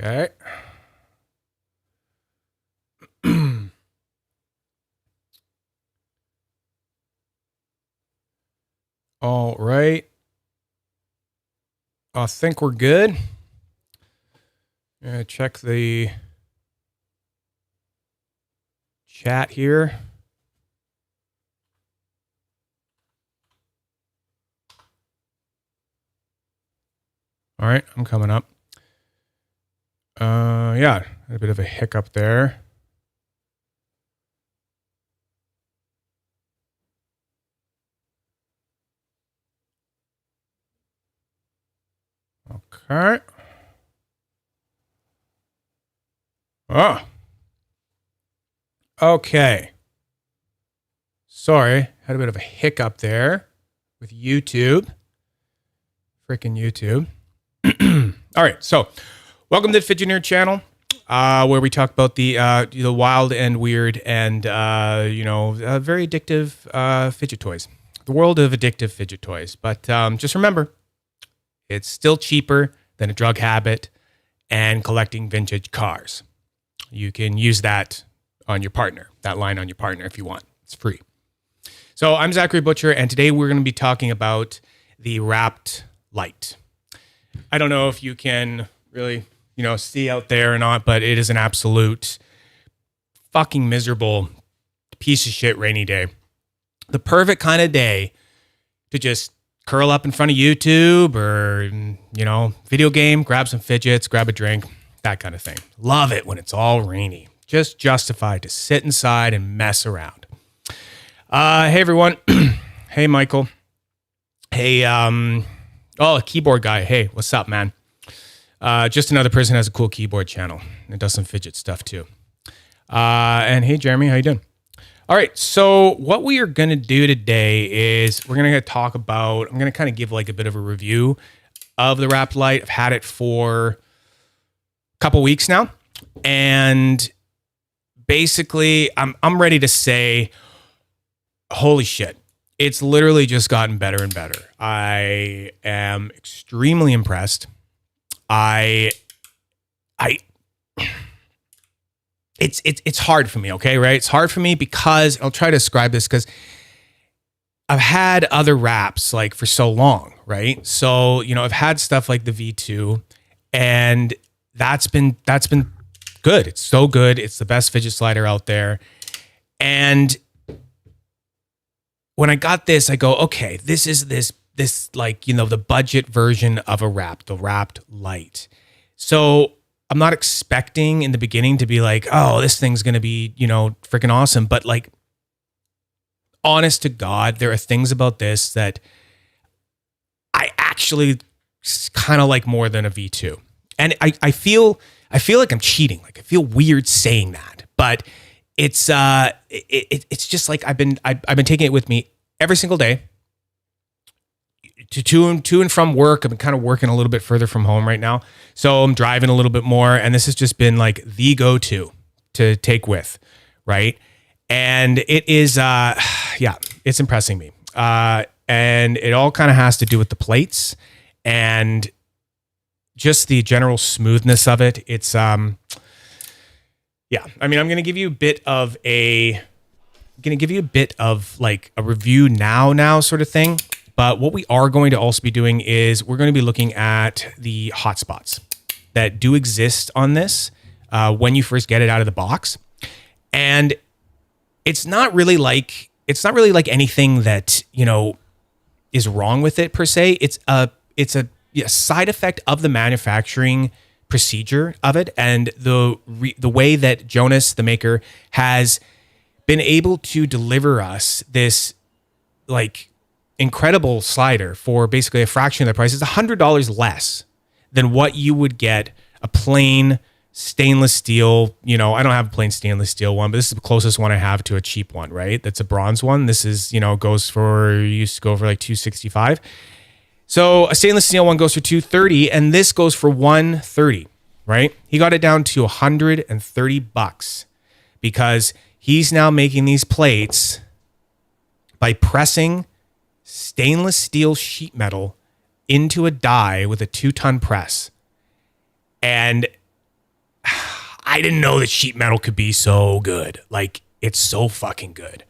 Okay. All right. I think we're good. Check the chat here. All right, I'm coming up. Yeah, a bit of a hiccup there. Okay. Oh. Okay. Sorry, had a bit of a hiccup there with YouTube. Freaking YouTube. All right, so welcome to the Fidget Nerd channel, where we talk about the wild and weird and very addictive fidget toys. The world of addictive fidget toys. But just remember, it's still cheaper than a drug habit and collecting vintage cars. You can use that on your partner, that line on your partner if you want. It's free. So I'm Zachary Butcher, and today we're going to be talking about the Rapt Lite. I don't know if you can really, see out there or not, but it is an absolute fucking miserable piece of shit rainy day. The perfect kind of day to just curl up in front of YouTube or, video game, grab some fidgets, grab a drink, that kind of thing. Love it when it's all rainy. Just justified to sit inside and mess around. Hey, everyone. Hey, Michael. Hey, a keyboard guy. Hey, what's up, man? Just another person who has a cool keyboard channel and does some fidget stuff too. And hey, Jeremy, how you doing? All right, so what we are going to do today is we're going to talk about, I'm going to kind of give like a bit of a review of the Rapt Lite. I've had it for a couple weeks now, and basically I'm ready to say, holy shit. It's literally just gotten better and better. I am extremely impressed. It's hard for me, okay, right? It's hard for me because I'll try to describe this because I've had other Rapts like for so long, right? So, I've had stuff like the V2 and that's been good. It's so good. It's the best fidget slider out there. And when I got this, I go, okay, this is this like, the budget version of a Rapt, the Rapt Lite. So I'm not expecting in the beginning to be like, oh, this thing's going to be, freaking awesome. But like, honest to God, there are things about this that I actually kind of like more than a V2. And I feel like I'm cheating. Like I feel weird saying that, but it's just like I've been taking it with me every single day to and from work. I've been kind of working a little bit further from home right now, so I'm driving a little bit more, and this has just been like the go-to to take with, right? And it is, it's impressing me, and it all kind of has to do with the plates and just the general smoothness of it. It's I'm going to give you a bit of like a review now sort of thing. But what we are going to also be doing is we're going to be looking at the hotspots that do exist on this when you first get it out of the box. And it's not really like anything that, is wrong with it per se. It's a side effect of the manufacturing procedure of it and the way that Jonas, the maker, has been able to deliver us this like incredible slider for basically a fraction of the price. It's $100 less than what you would get a plain stainless steel. I don't have a plain stainless steel one, but this is the closest one I have to a cheap one, right? That's a bronze one. This is, used to go for like $265. So a stainless steel one goes for $230 and this goes for $130, right? He got it down to $130 because he's now making these plates by pressing stainless steel sheet metal into a die with a 2-ton press. And I didn't know that sheet metal could be so good. Like, it's so fucking good.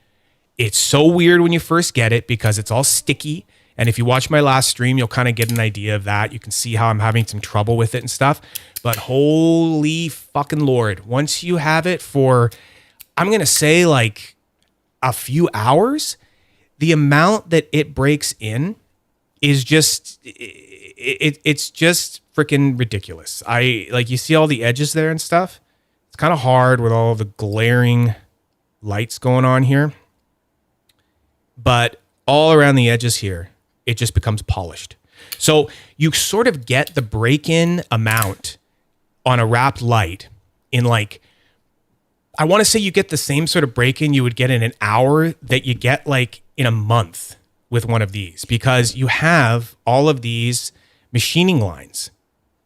It's so weird when you first get it because it's all sticky. And if you watch my last stream, you'll kind of get an idea of that. You can see how I'm having some trouble with it and stuff. But holy fucking Lord, once you have it for, I'm going to say like a few hours, the amount that it breaks in is just, it's just freaking ridiculous. Like, you see all the edges there and stuff. It's kind of hard with all the glaring lights going on here. But all around the edges here, it just becomes polished. So you sort of get the break-in amount on a Rapt Lite in like, I want to say you get the same sort of break-in you would get in an hour that you get like in a month with one of these, because you have all of these machining lines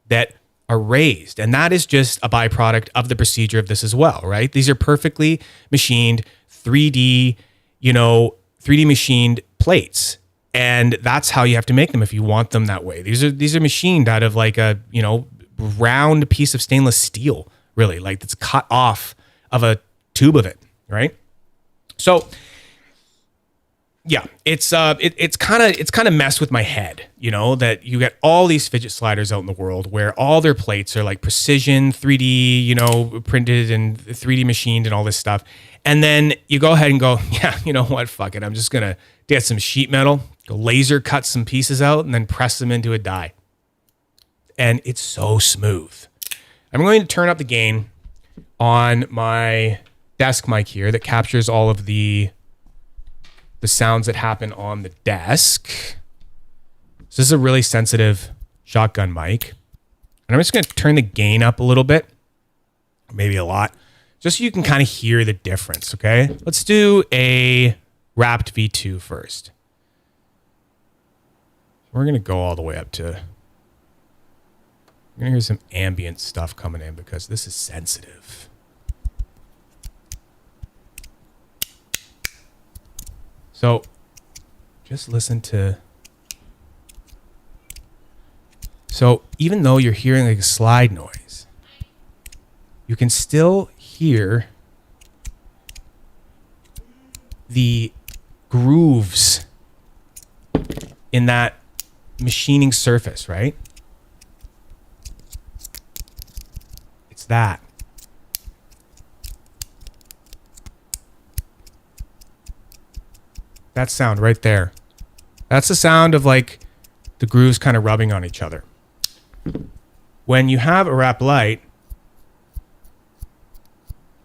that are raised. And that is just a byproduct of the procedure of this as well, right? These are perfectly machined 3D, 3D machined plates. And that's how you have to make them if you want them that way. These are machined out of like a, round piece of stainless steel, really, like that's cut off of a tube of it, right? So yeah, it's kind of messed with my head, that you get all these fidget sliders out in the world where all their plates are like precision 3D, printed and 3D machined and all this stuff. And then you go ahead and go, yeah, you know what? Fuck it. I'm just going to get some sheet metal, go laser cut some pieces out and then press them into a die. And it's so smooth. I'm going to turn up the gain on my desk mic here that captures all of the sounds that happen on the desk. So this is a really sensitive shotgun mic. And I'm just going to turn the gain up a little bit, maybe a lot, just so you can kind of hear the difference, okay? Let's do a Rapt V2 first. We're going to go all the way up to... You're going to hear some ambient stuff coming in because this is sensitive. So just listen to... So even though you're hearing like a slide noise, you can still hear the grooves in that machining surface, right? It's that. That sound right there. That's the sound of like the grooves kind of rubbing on each other. When you have a Rapt Lite,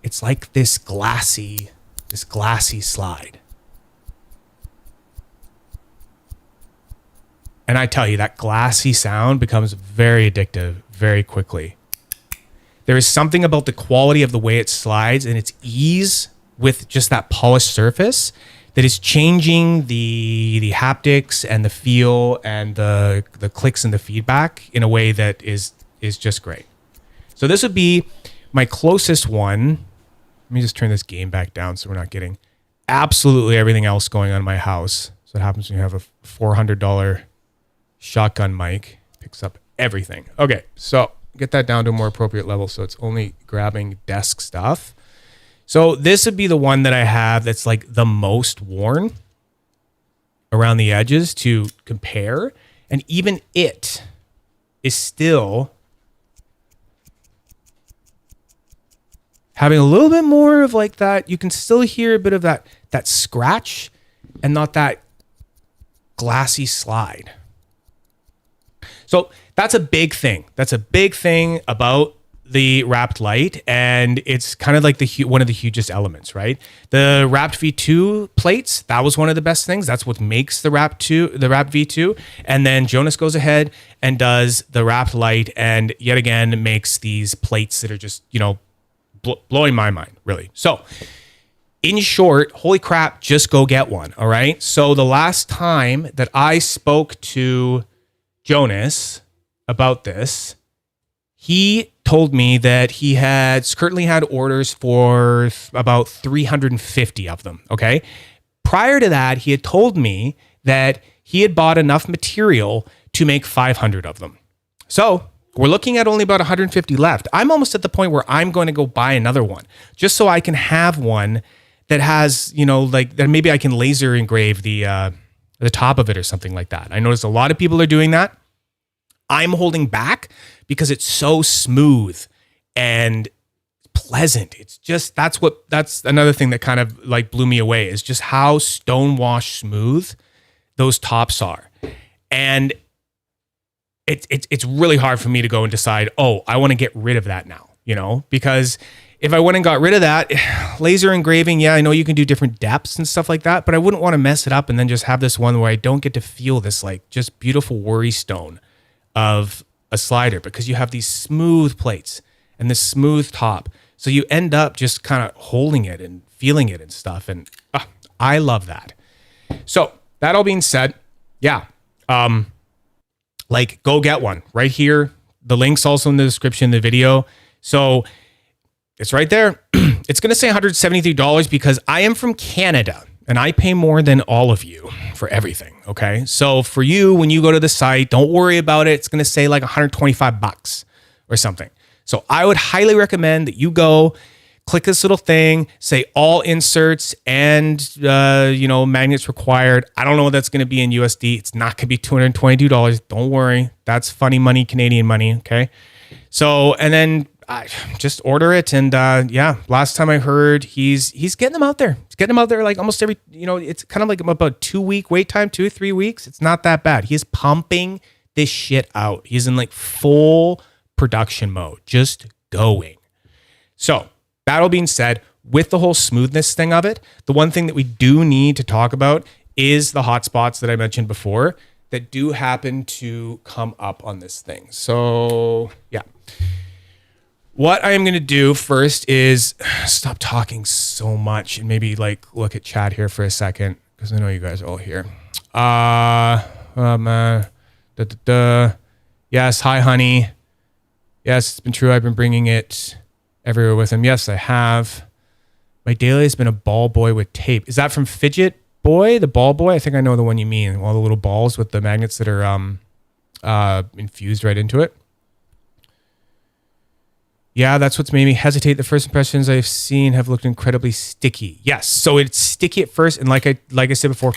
it's like this glassy slide. And I tell you, that glassy sound becomes very addictive very quickly. There is something about the quality of the way it slides and its ease with just that polished surface that is changing the haptics and the feel and the clicks and the feedback in a way that is just great. So this would be my closest one. Let me just turn this gain back down so we're not getting absolutely everything else going on in my house. So what happens when you have a $400 shotgun mic? Picks up everything. Okay, so get that down to a more appropriate level so it's only grabbing desk stuff. So this would be the one that I have that's like the most worn around the edges to compare. And even it is still having a little bit more of like that. You can still hear a bit of that scratch and not that glassy slide. So that's a big thing. That's a big thing about the Rapt Lite, and it's kind of like one of the hugest elements, right? The Rapt V2 plates, that was one of the best things. That's what makes the Rapt V2. And then Jonas goes ahead and does the Rapt Lite, and yet again makes these plates that are just, blowing my mind, really. So, in short, holy crap, just go get one, all right? So the last time that I spoke to Jonas about this, he told me that he currently had orders for about 350 of them, okay? Prior to that, he had told me that he had bought enough material to make 500 of them. So, We're looking at only about 150 left. I'm almost at the point where I'm going to go buy another one just so I can have one that has, you know, like that maybe I can laser engrave the top of it or something like that. I noticed a lot of people are doing that. I'm holding back because it's so smooth and pleasant. It's just, that's another thing that kind of like blew me away, is just how stonewash smooth those tops are. And it's really hard for me to go and decide, oh, I want to get rid of that now, you know, because if I went and got rid of that, laser engraving, yeah, I know you can do different depths and stuff like that, but I wouldn't want to mess it up and then just have this one where I don't get to feel this like just beautiful worry stone of a slider, because you have these smooth plates and this smooth top. So you end up just kind of holding it and feeling it and stuff. And I love that. So that all being said, yeah, like go get one right here. The link's also in the description of the video. So it's right there. It's going to say $173 because I am from Canada and I pay more than all of you for everything. Okay. So for you, when you go to the site, don't worry about it. It's going to say like 125 bucks or something. So I would highly recommend that you go click this little thing, say all inserts and, magnets required. I don't know what that's going to be in USD. It's not going to be $222. Don't worry. That's funny money, Canadian money. Okay. So, and then I just order it. And last time I heard he's getting them out there. He's getting them out there like almost every, it's kind of like about 2 week wait time, 2 or 3 weeks. It's not that bad. He's pumping this shit out. He's in like full production mode, just going. So that all being said, with the whole smoothness thing of it, the one thing that we do need to talk about is the hotspots that I mentioned before that do happen to come up on this thing. So yeah. What I am going to do first is stop talking so much and maybe like look at chat here for a second, because I know you guys are all here. Yes, hi, honey. Yes, it's been true. I've been bringing it everywhere with him. Yes, I have. My daily has been a ball boy with tape. Is that from Fidget Boy, the ball boy? I think I know the one you mean. All the little balls with the magnets that are infused right into it. Yeah, that's what's made me hesitate. The first impressions I've seen have looked incredibly sticky. Yes, so it's sticky at first, and like I said before,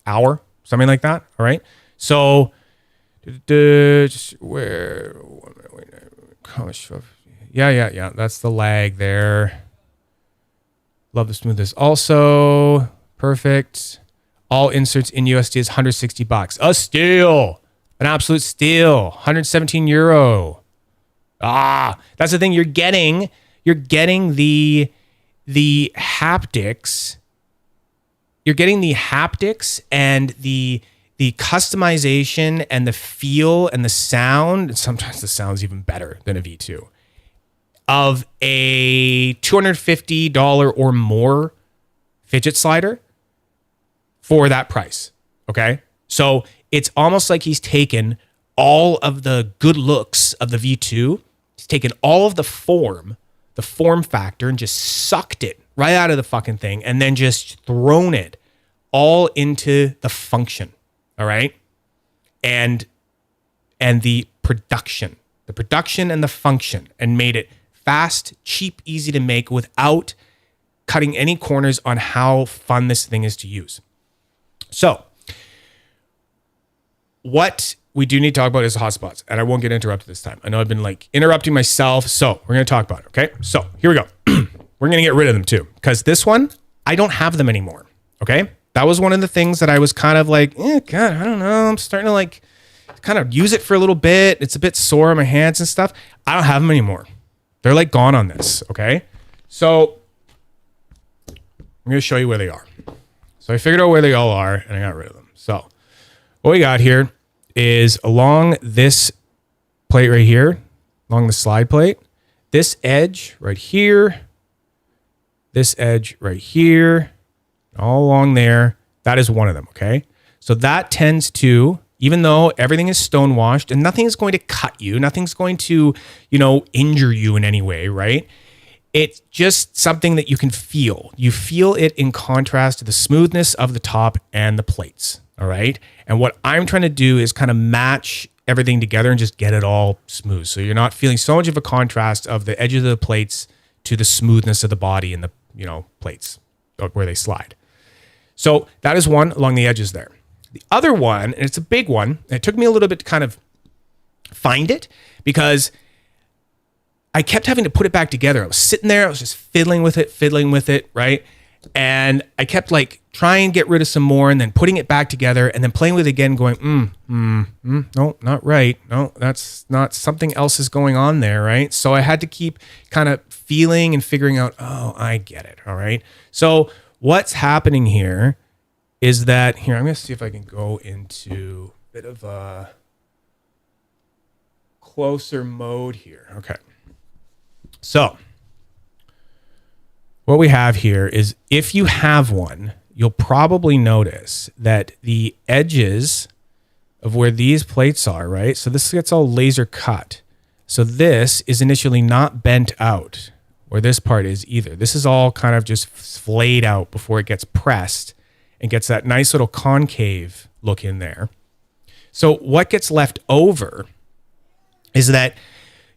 hour, something like that. All right. So, just where? Yeah. That's the lag there. Love the smoothness. Also, perfect. All inserts in USD is 160 bucks. A steal, an absolute steal. 117 euro. That's the thing. You're getting the haptics. You're getting the haptics and the customization and the feel and the sound. And sometimes the sound's even better than a V2 of a $250 or more fidget slider for that price. Okay. So it's almost like he's taken all of the good looks of the V2. He's taken all of the form factor, and just sucked it right out of the fucking thing and then just thrown it all into the function. All right. And the production and the function, and made it fast, cheap, easy to make without cutting any corners on how fun this thing is to use. So what we do need to talk about is the hotspots, and I won't get interrupted this time. I know I've been like interrupting myself, so we're going to talk about it. Okay. So here we go. We're going to get rid of them too, because this one, I don't have them anymore. Okay. That was one of the things that I was kind of like, God, I don't know. I'm starting to like kind of use it for a little bit. It's a bit sore on my hands and stuff. I don't have them anymore. They're like gone on this. Okay. So I'm going to show you where they are. So I figured out where they all are and I got rid of them. So what we got here is along this plate right here, along the slide plate, this edge right here, this edge right here, all along there, that is one of them, okay? So that tends to, even though everything is stonewashed and nothing is going to cut you, nothing's going to, injure you in any way, right? It's just something that you can feel. You feel it in contrast to the smoothness of the top and the plates, all right? And what I'm trying to do is kind of match everything together and just get it all smooth. So you're not feeling so much of a contrast of the edge of the plates to the smoothness of the body and the, you know, plates where they slide. So that is one along the edges there. The other one, and it's a big one, and it took me a little bit to kind of find it because I kept having to put it back together. I was sitting there, I was just fiddling with it, right? And I kept like trying to get rid of some more and then putting it back together and then playing with it again going, no, not right. No, that's not, something else is going on there, right? So I had to keep kind of feeling and figuring out, oh, I get it, all right? So what's happening here is that, here, I'm going to see if I can go into a bit of a closer mode here. Okay. So what we have here is if you have one, you'll probably notice that the edges of where these plates are, right? So this gets all laser cut. So this is initially not bent out, or this part is either. This is all kind of just flayed out before it gets pressed and gets that nice little concave look in there. So what gets left over is that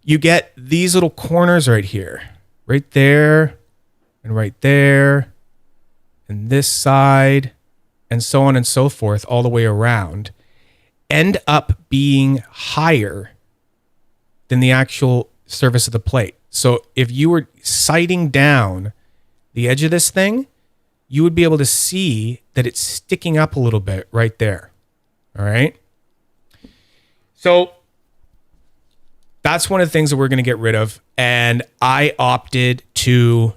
you get these little corners right here, right there, and right there, and this side, and so on and so forth, all the way around, end up being higher than the actual surface of the plate. So if you were sighting down the edge of this thing, you would be able to see that it's sticking up a little bit right there. All right. So that's one of the things that we're going to get rid of. And I opted to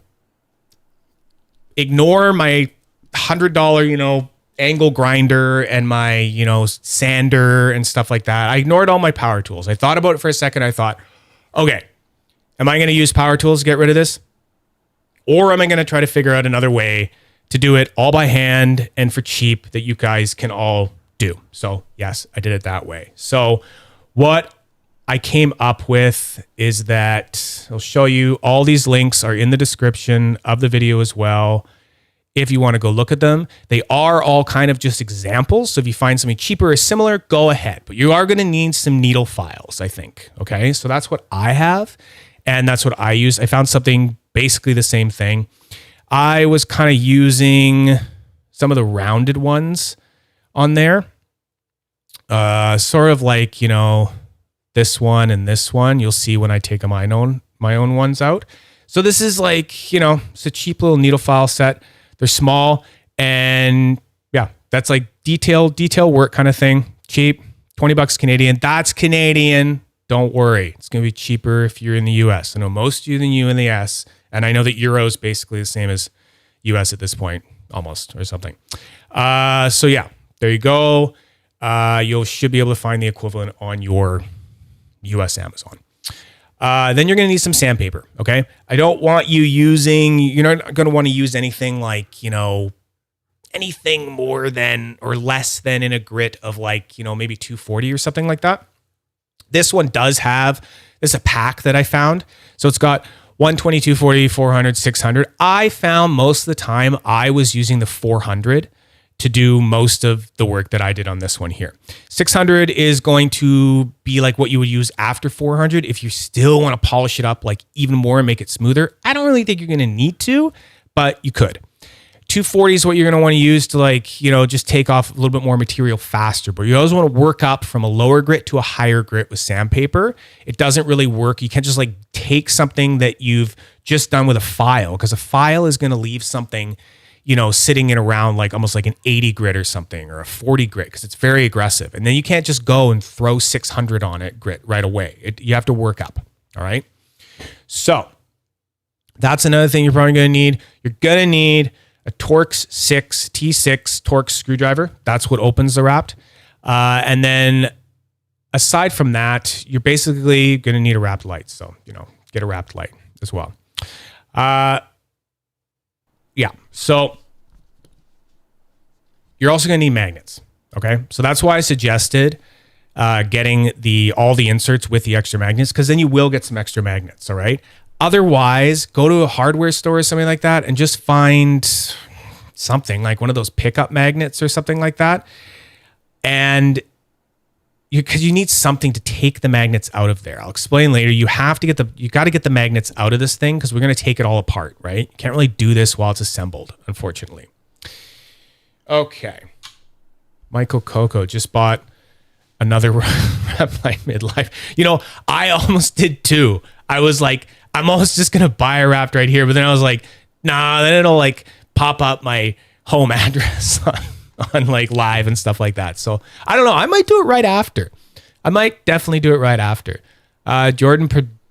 ignore my $100, angle grinder and my, sander and stuff like that. I ignored all my power tools. I thought about it for a second. I thought, okay, am I going to use power tools to get rid of this? Or am I going to try to figure out another way to do it all by hand and for cheap that you guys can all do? So yes, I did it that way. So what I came up with is that I'll show you, all these links are in the description of the video as well. If you want to go look at them, they are all kind of just examples. So if you find something cheaper or similar, go ahead. But you are going to need some needle files, I think. Okay, so that's what I have. And that's what I use. I found something basically the same thing. I was kind of using some of the rounded ones on there. Sort of like, this one and this one. You'll see when I take my own ones out. So this is like, it's a cheap little needle file set. They're small, and yeah, that's like detail work kind of thing. Cheap, $20 Canadian. That's Canadian. Don't worry. It's going to be cheaper if you're in the US. I know most of you than you in the US, and I know that Euro is basically the same as US at this point, almost, or something. So yeah, there you go. You should be able to find the equivalent on your US Amazon. Then you're going to need some sandpaper, okay? I don't want you you're not going to want to use anything like, anything more than or less than in a grit of like, maybe 240 or something like that. This one does have, this is a pack that I found. So it's got 120, 240, 400, 600. I found most of the time I was using the 400 to do most of the work that I did on this one here. 600 is going to be like what you would use after 400 if you still want to polish it up like even more and make it smoother. I don't really think you're going to need to, but you could. 240 is what you're going to want to use to like, just take off a little bit more material faster. But you always want to work up from a lower grit to a higher grit with sandpaper. It doesn't really work. You can't just like take something that you've just done with a file, because a file is going to leave something sitting in around like almost like an 80 grit or something, or a 40 grit, because it's very aggressive. And then you can't just go and throw 600 on it grit right away. You have to work up. All right. So that's another thing you're probably going to need. You're going to need a TORX T6 TORX screwdriver. That's what opens the Rapt. And then aside from that, you're basically going to need a Rapt Lite. So, get a Rapt Lite as well. Yeah. So you're also going to need magnets. Okay. So that's why I suggested getting all the inserts with the extra magnets, because then you will get some extra magnets. All right. Otherwise, go to a hardware store or something like that and just find something like one of those pickup magnets or something like that. And because you need something to take the magnets out of there. I'll explain later. You got to get the magnets out of this thing because we're going to take it all apart, right? You can't really do this while it's assembled, unfortunately. Okay. Michael Coco just bought another Rapt Lite midlife. You know, I almost did too. I was like, I'm almost just going to buy a Rapt right here. But then I was like, nah, then it'll like pop up my home address on like live and stuff like that. So I don't know. I might do it right after. I might definitely do it right after. Jordan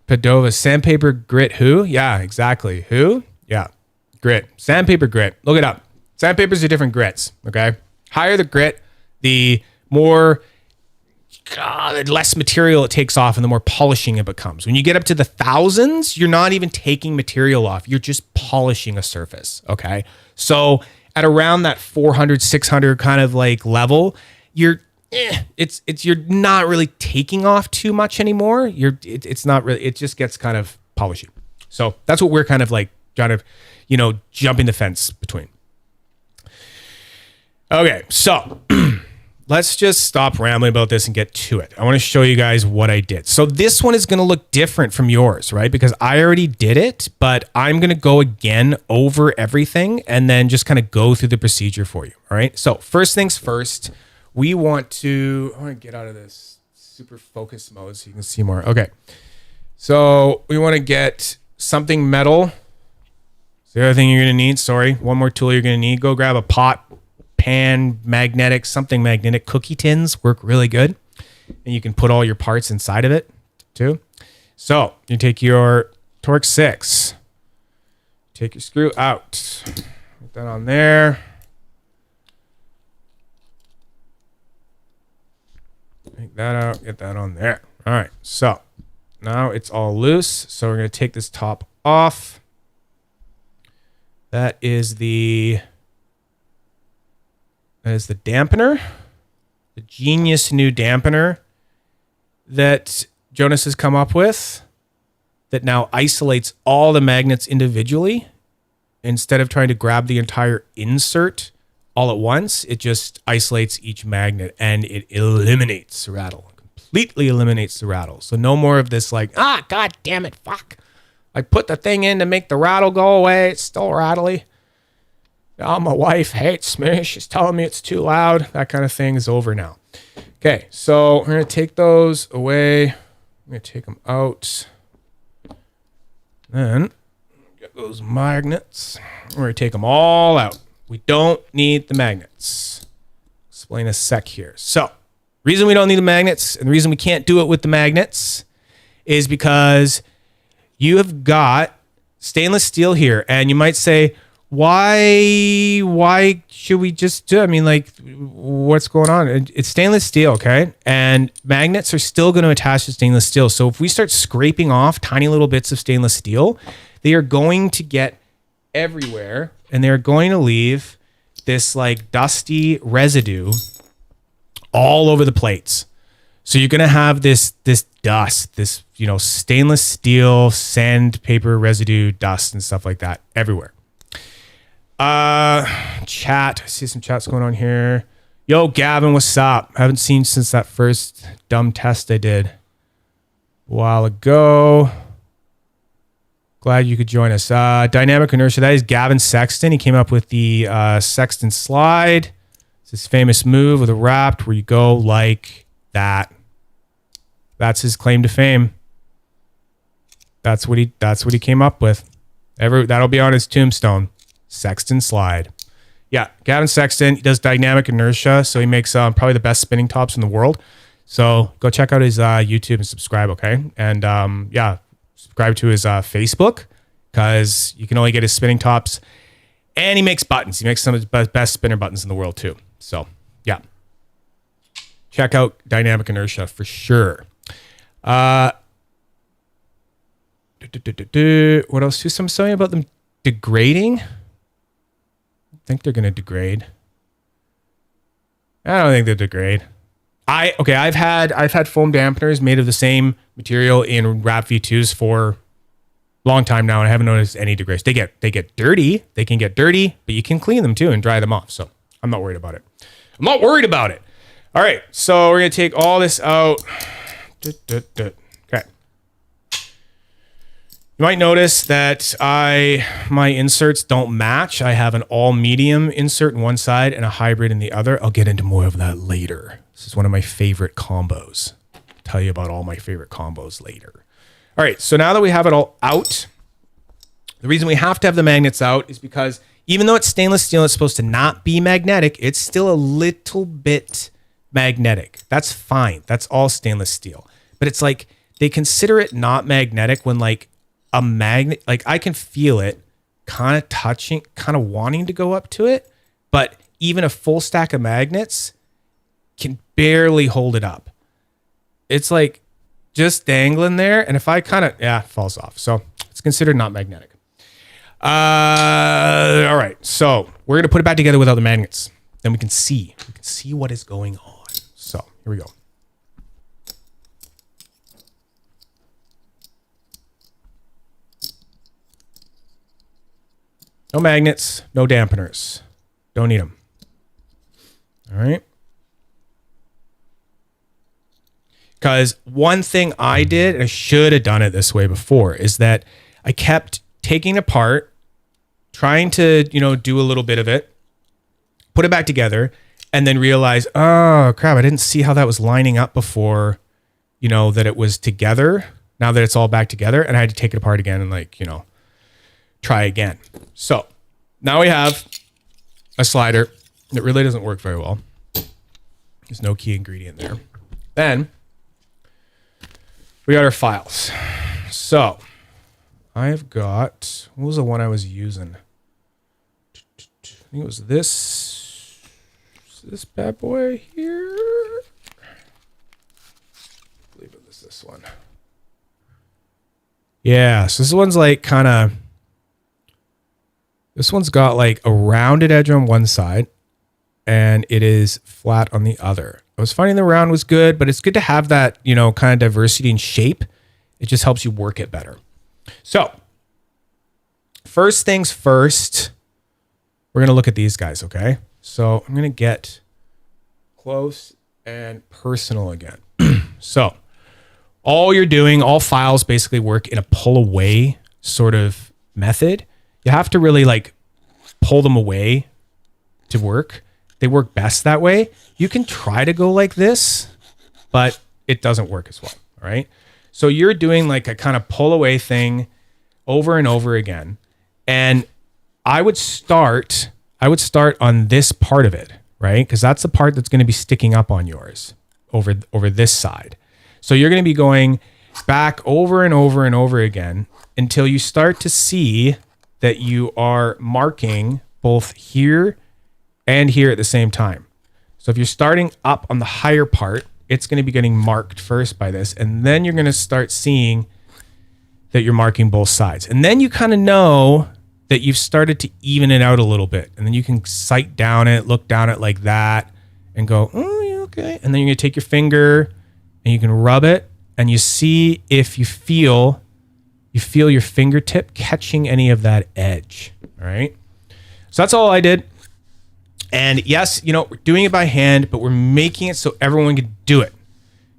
Padova, sandpaper grit who? Yeah, exactly. Who? Yeah, grit. Sandpaper grit. Look it up. Sandpapers are different grits, okay? Higher the grit, the more, the less material it takes off and the more polishing it becomes. When you get up to the thousands, you're not even taking material off. You're just polishing a surface, okay? So at around that 400, 600 kind of like level, you're not really taking off too much anymore. It's not really, it just gets kind of polishing. So that's what we're kind of like trying to, jumping the fence between. Okay, so let's just stop rambling about this and get to it. I want to show you guys what I did. So this one is going to look different from yours, right? Because I already did it, but I'm going to go again over everything and then just kind of go through the procedure for you, all right? So first things first, I want to get out of this super focus mode so you can see more. Okay, so we want to get something metal. So the other thing you're going to need, one more tool you're going to need, go grab a pot, pan, magnetic, something magnetic. Cookie tins work really good. And you can put all your parts inside of it too. So you take your TORX 6, take your screw out, put that on there. Take that out, get that on there. All right, so now it's all loose. So we're going to take this top off. That is the dampener, the genius new dampener that Jonas has come up with that now isolates all the magnets individually. Instead of trying to grab the entire insert all at once, it just isolates each magnet and it eliminates the rattle, completely eliminates the rattle. So no more of this like, God damn it, fuck. I put the thing in to make the rattle go away. It's still rattly. Oh, my wife hates me. She's telling me it's too loud. That kind of thing is over now. Okay, so we're going to take those away. I'm going to take them out. Then get those magnets. We're going to take them all out. We don't need the magnets. Explain a sec here. So, reason we don't need the magnets and the reason we can't do it with the magnets is because you have got stainless steel here. And you might say, why should we just do it? I mean, like, what's going on? It's stainless steel, okay? And magnets are still going to attach to stainless steel. So if we start scraping off tiny little bits of stainless steel, they are going to get everywhere and they're going to leave this like dusty residue all over the plates. So you're going to have this dust, this, stainless steel, sandpaper residue, dust and stuff like that everywhere. Chat. I see some chats going on here. Yo, Gavin, what's up? Haven't seen since that first dumb test I did a while ago. Glad you could join us. Dynamic inertia. That is Gavin Sexton. He came up with the Sexton slide. It's his famous move with a Rapt where you go like that. That's his claim to fame. That's what he came up with. That'll be on his tombstone. Sexton slide. Yeah, Gavin Sexton, he does dynamic inertia, so he makes probably the best spinning tops in the world. So go check out his YouTube and subscribe, okay? And subscribe to his Facebook because you can only get his spinning tops. And he makes buttons. He makes some of the best spinner buttons in the world too. So yeah, check out dynamic inertia for sure. What else? Do something about them degrading? I think they're going to degrade. I don't think they degrade. I've had foam dampeners made of the same material in Rapt V2s for a long time now, and I haven't noticed any degradation. They get dirty. They can get dirty, but you can clean them too and dry them off. So I'm not worried about it. All right, so we're gonna take all this out. Okay. You might notice that my inserts don't match. I have an all medium insert in one side and a hybrid in the other. I'll get into more of that later. This is one of my favorite combos. I'll tell you about all my favorite combos later. All right, so now that we have it all out, the reason we have to have the magnets out is because even though it's stainless steel, it's supposed to not be magnetic, it's still a little bit magnetic. That's fine. That's all stainless steel. But it's like they consider it not magnetic when like a magnet, like I can feel it kind of touching, kind of wanting to go up to it, but even a full stack of magnets can barely hold it up. It's like just dangling there, and if I kind of, it falls off. So it's considered not magnetic. All right, so we're gonna put it back together without the magnets. Then we can see what is going on. So here we go. No magnets, no dampeners. Don't need them. All right. Because one thing I did, and I should have done it this way before, is that I kept taking it apart, trying to, do a little bit of it, put it back together, and then realize, oh crap, I didn't see how that was lining up before, that it was together. Now that it's all back together, and I had to take it apart again and try again. So now we have a slider that really doesn't work very well. There's no key ingredient there. Then we got our files. So I've got, what was the one I was using? I think it was this bad boy here. I believe it was this one. Yeah, so this one's like this one's got like a rounded edge on one side and it is flat on the other. I was finding the round was good, but it's good to have that, kind of diversity in shape. It just helps you work it better. So first things first, we're going to look at these guys, okay? So I'm going to get close and personal again. So all files basically work in a pull away sort of method. You have to really pull them away to work. They work best that way. You can try to go like this, but it doesn't work as well. All right. So you're doing like a kind of pull away thing over and over again. And I would start on this part of it, right? Because that's the part that's going to be sticking up on yours over this side. So you're going to be going back over and over and over again until you start to see that you are marking both here and here at the same time. So if you're starting up on the higher part, it's going to be getting marked first by this. And then you're going to start seeing that you're marking both sides. And then you kind of know that you've started to even it out a little bit. And then you can sight down it, look down it like that and go, oh, yeah, okay. And then you're going to take your finger and you can rub it and you see if you feel your fingertip catching any of that edge. All right. So that's all I did. And yes, we're doing it by hand, but we're making it so everyone can do it.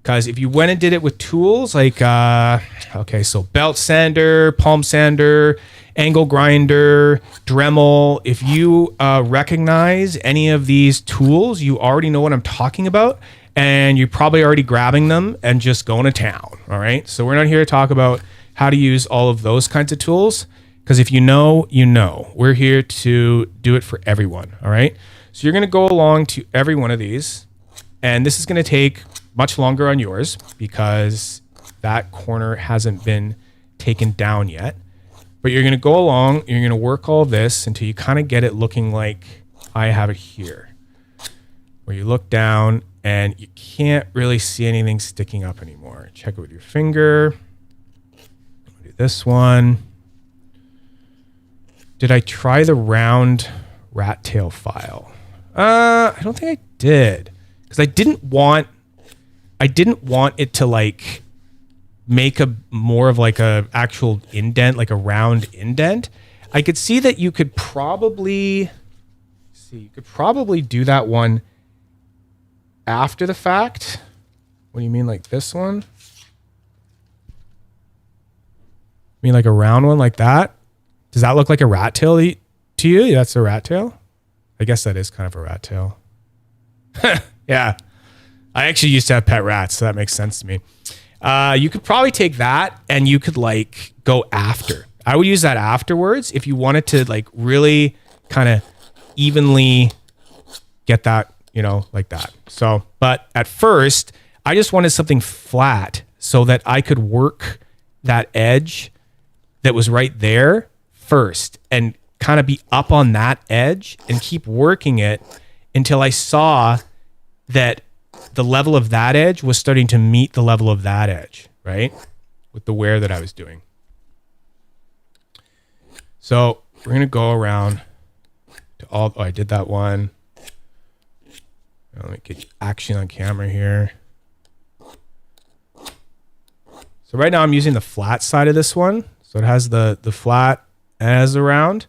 Because if you went and did it with tools like, so belt sander, palm sander, angle grinder, Dremel, if you recognize any of these tools, you already know what I'm talking about. And you're probably already grabbing them and just going to town. All right. So we're not here to talk about how to use all of those kinds of tools. Because if you know, we're here to do it for everyone. All right. So you're going to go along to every one of these. And this is going to take much longer on yours because that corner hasn't been taken down yet. But you're going to go along, you're going to work all this until you kind of get it looking like I have it here. Where you look down and you can't really see anything sticking up anymore. Check it with your finger. Do this one. Did I try the round rat tail file? I don't think I did. Because I didn't want it to make a more of a actual indent, like a round indent. I could see that you could probably do that one after the fact. What do you mean, like this one? You mean like a round one like that? Does that look like a rat tail to you? Yeah, that's a rat tail. I guess that is kind of a rat tail. Yeah. I actually used to have pet rats, so that makes sense to me. You could probably take that and you could like go after. I would use that afterwards if you wanted to like really kind of evenly get that, you know, like that. So, but at first I just wanted something flat so that I could work that edge that was right there first and kind of be up on that edge and keep working it until I saw that the level of that edge was starting to meet the level of that edge, right? With the wear that I was doing. So we're going to go around to all, oh, I did that one. Now let me get action on camera here. So right now I'm using the flat side of this one. So it has the flat as a round.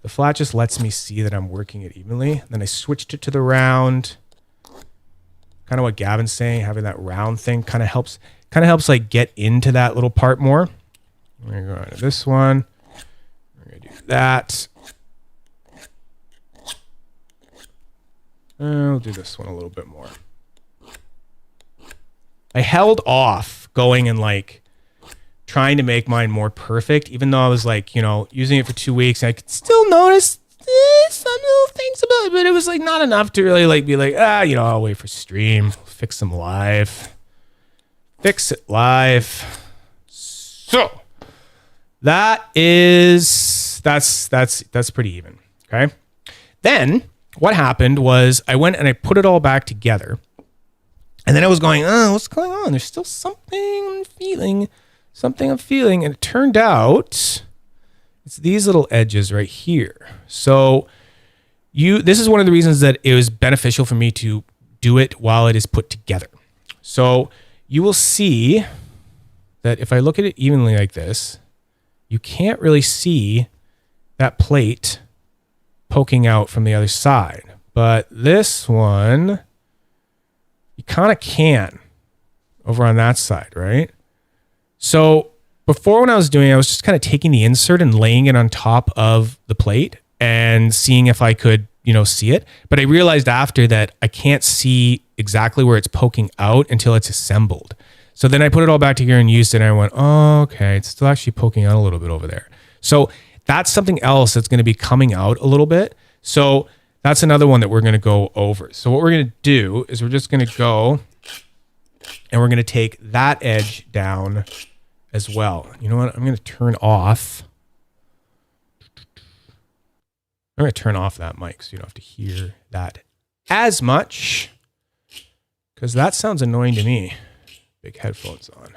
The flat just lets me see that I'm working it evenly. Then I switched it to the round. Kind of what Gavin's saying, having that round thing kind of helps like get into that little part more. We're gonna go into this one. We're gonna do that. I'll do this one a little bit more. I held off going and like trying to make mine more perfect, even though I was like, you know, using it for 2 weeks. I could still notice some little things about it, but it was like not enough to really like be like, you know, I'll wait for stream, fix them live, fix it live. So that's pretty even. Okay. Then what happened was I went and I put it all back together, and then I was going, what's going on? There's still something I'm feeling. And it turned out it's these little edges right here. So this is one of the reasons that it was beneficial for me to do it while it is put together. So you will see that if I look at it evenly like this, you can't really see that plate poking out from the other side. But this one, you kind of can over on that side, right? So before, when I was doing it, I was just kind of taking the insert and laying it on top of the plate and seeing if I could, you know, see it. But I realized after that I can't see exactly where it's poking out until it's assembled. So then I put it all back together and used it, and I went, oh, okay, it's still actually poking out a little bit over there. So that's something else that's going to be coming out a little bit. So that's another one that we're going to go over. So what we're going to do is we're just going to go and we're going to take that edge down as well. You know what? I'm going to turn off. I'm going to turn off that mic so you don't have to hear that as much, because that sounds annoying to me. Big headphones on.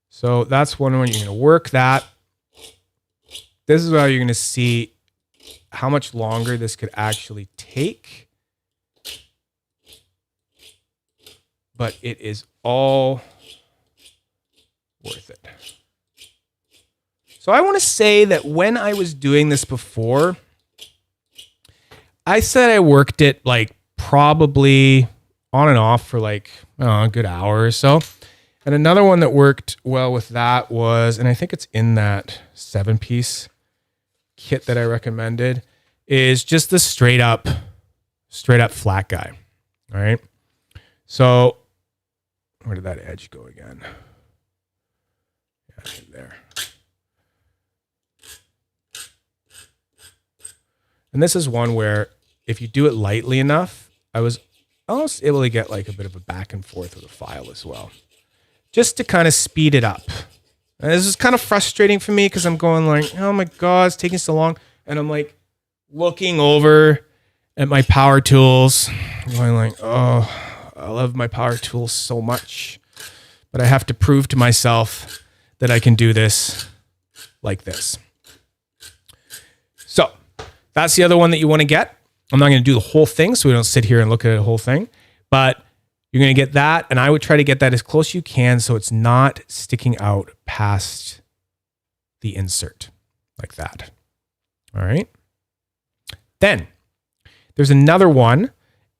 So that's one when you're going to work that. This is how you're going to see how much longer this could actually take. But it is all worth it. So I want to say that when I was doing this before, I said I worked it like probably on and off for like a good hour or so. And another one that worked well with that was, and I think it's in that 7-piece kit that I recommended, is just the straight up flat guy. All right. So where did that edge go again? Yeah, there. And this is one where if you do it lightly enough, I was almost able to get like a bit of a back and forth with the file as well, just to kind of speed it up. And this is kind of frustrating for me because I'm going like, oh my God, it's taking so long. And I'm like looking over at my power tools, going like, oh, I love my power tools so much, but I have to prove to myself that I can do this like this. So that's the other one that you want to get. I'm not going to do the whole thing so we don't sit here and look at the whole thing, but you're going to get that. And I would try to get that as close as you can so it's not sticking out past the insert like that. All right. Then there's another one,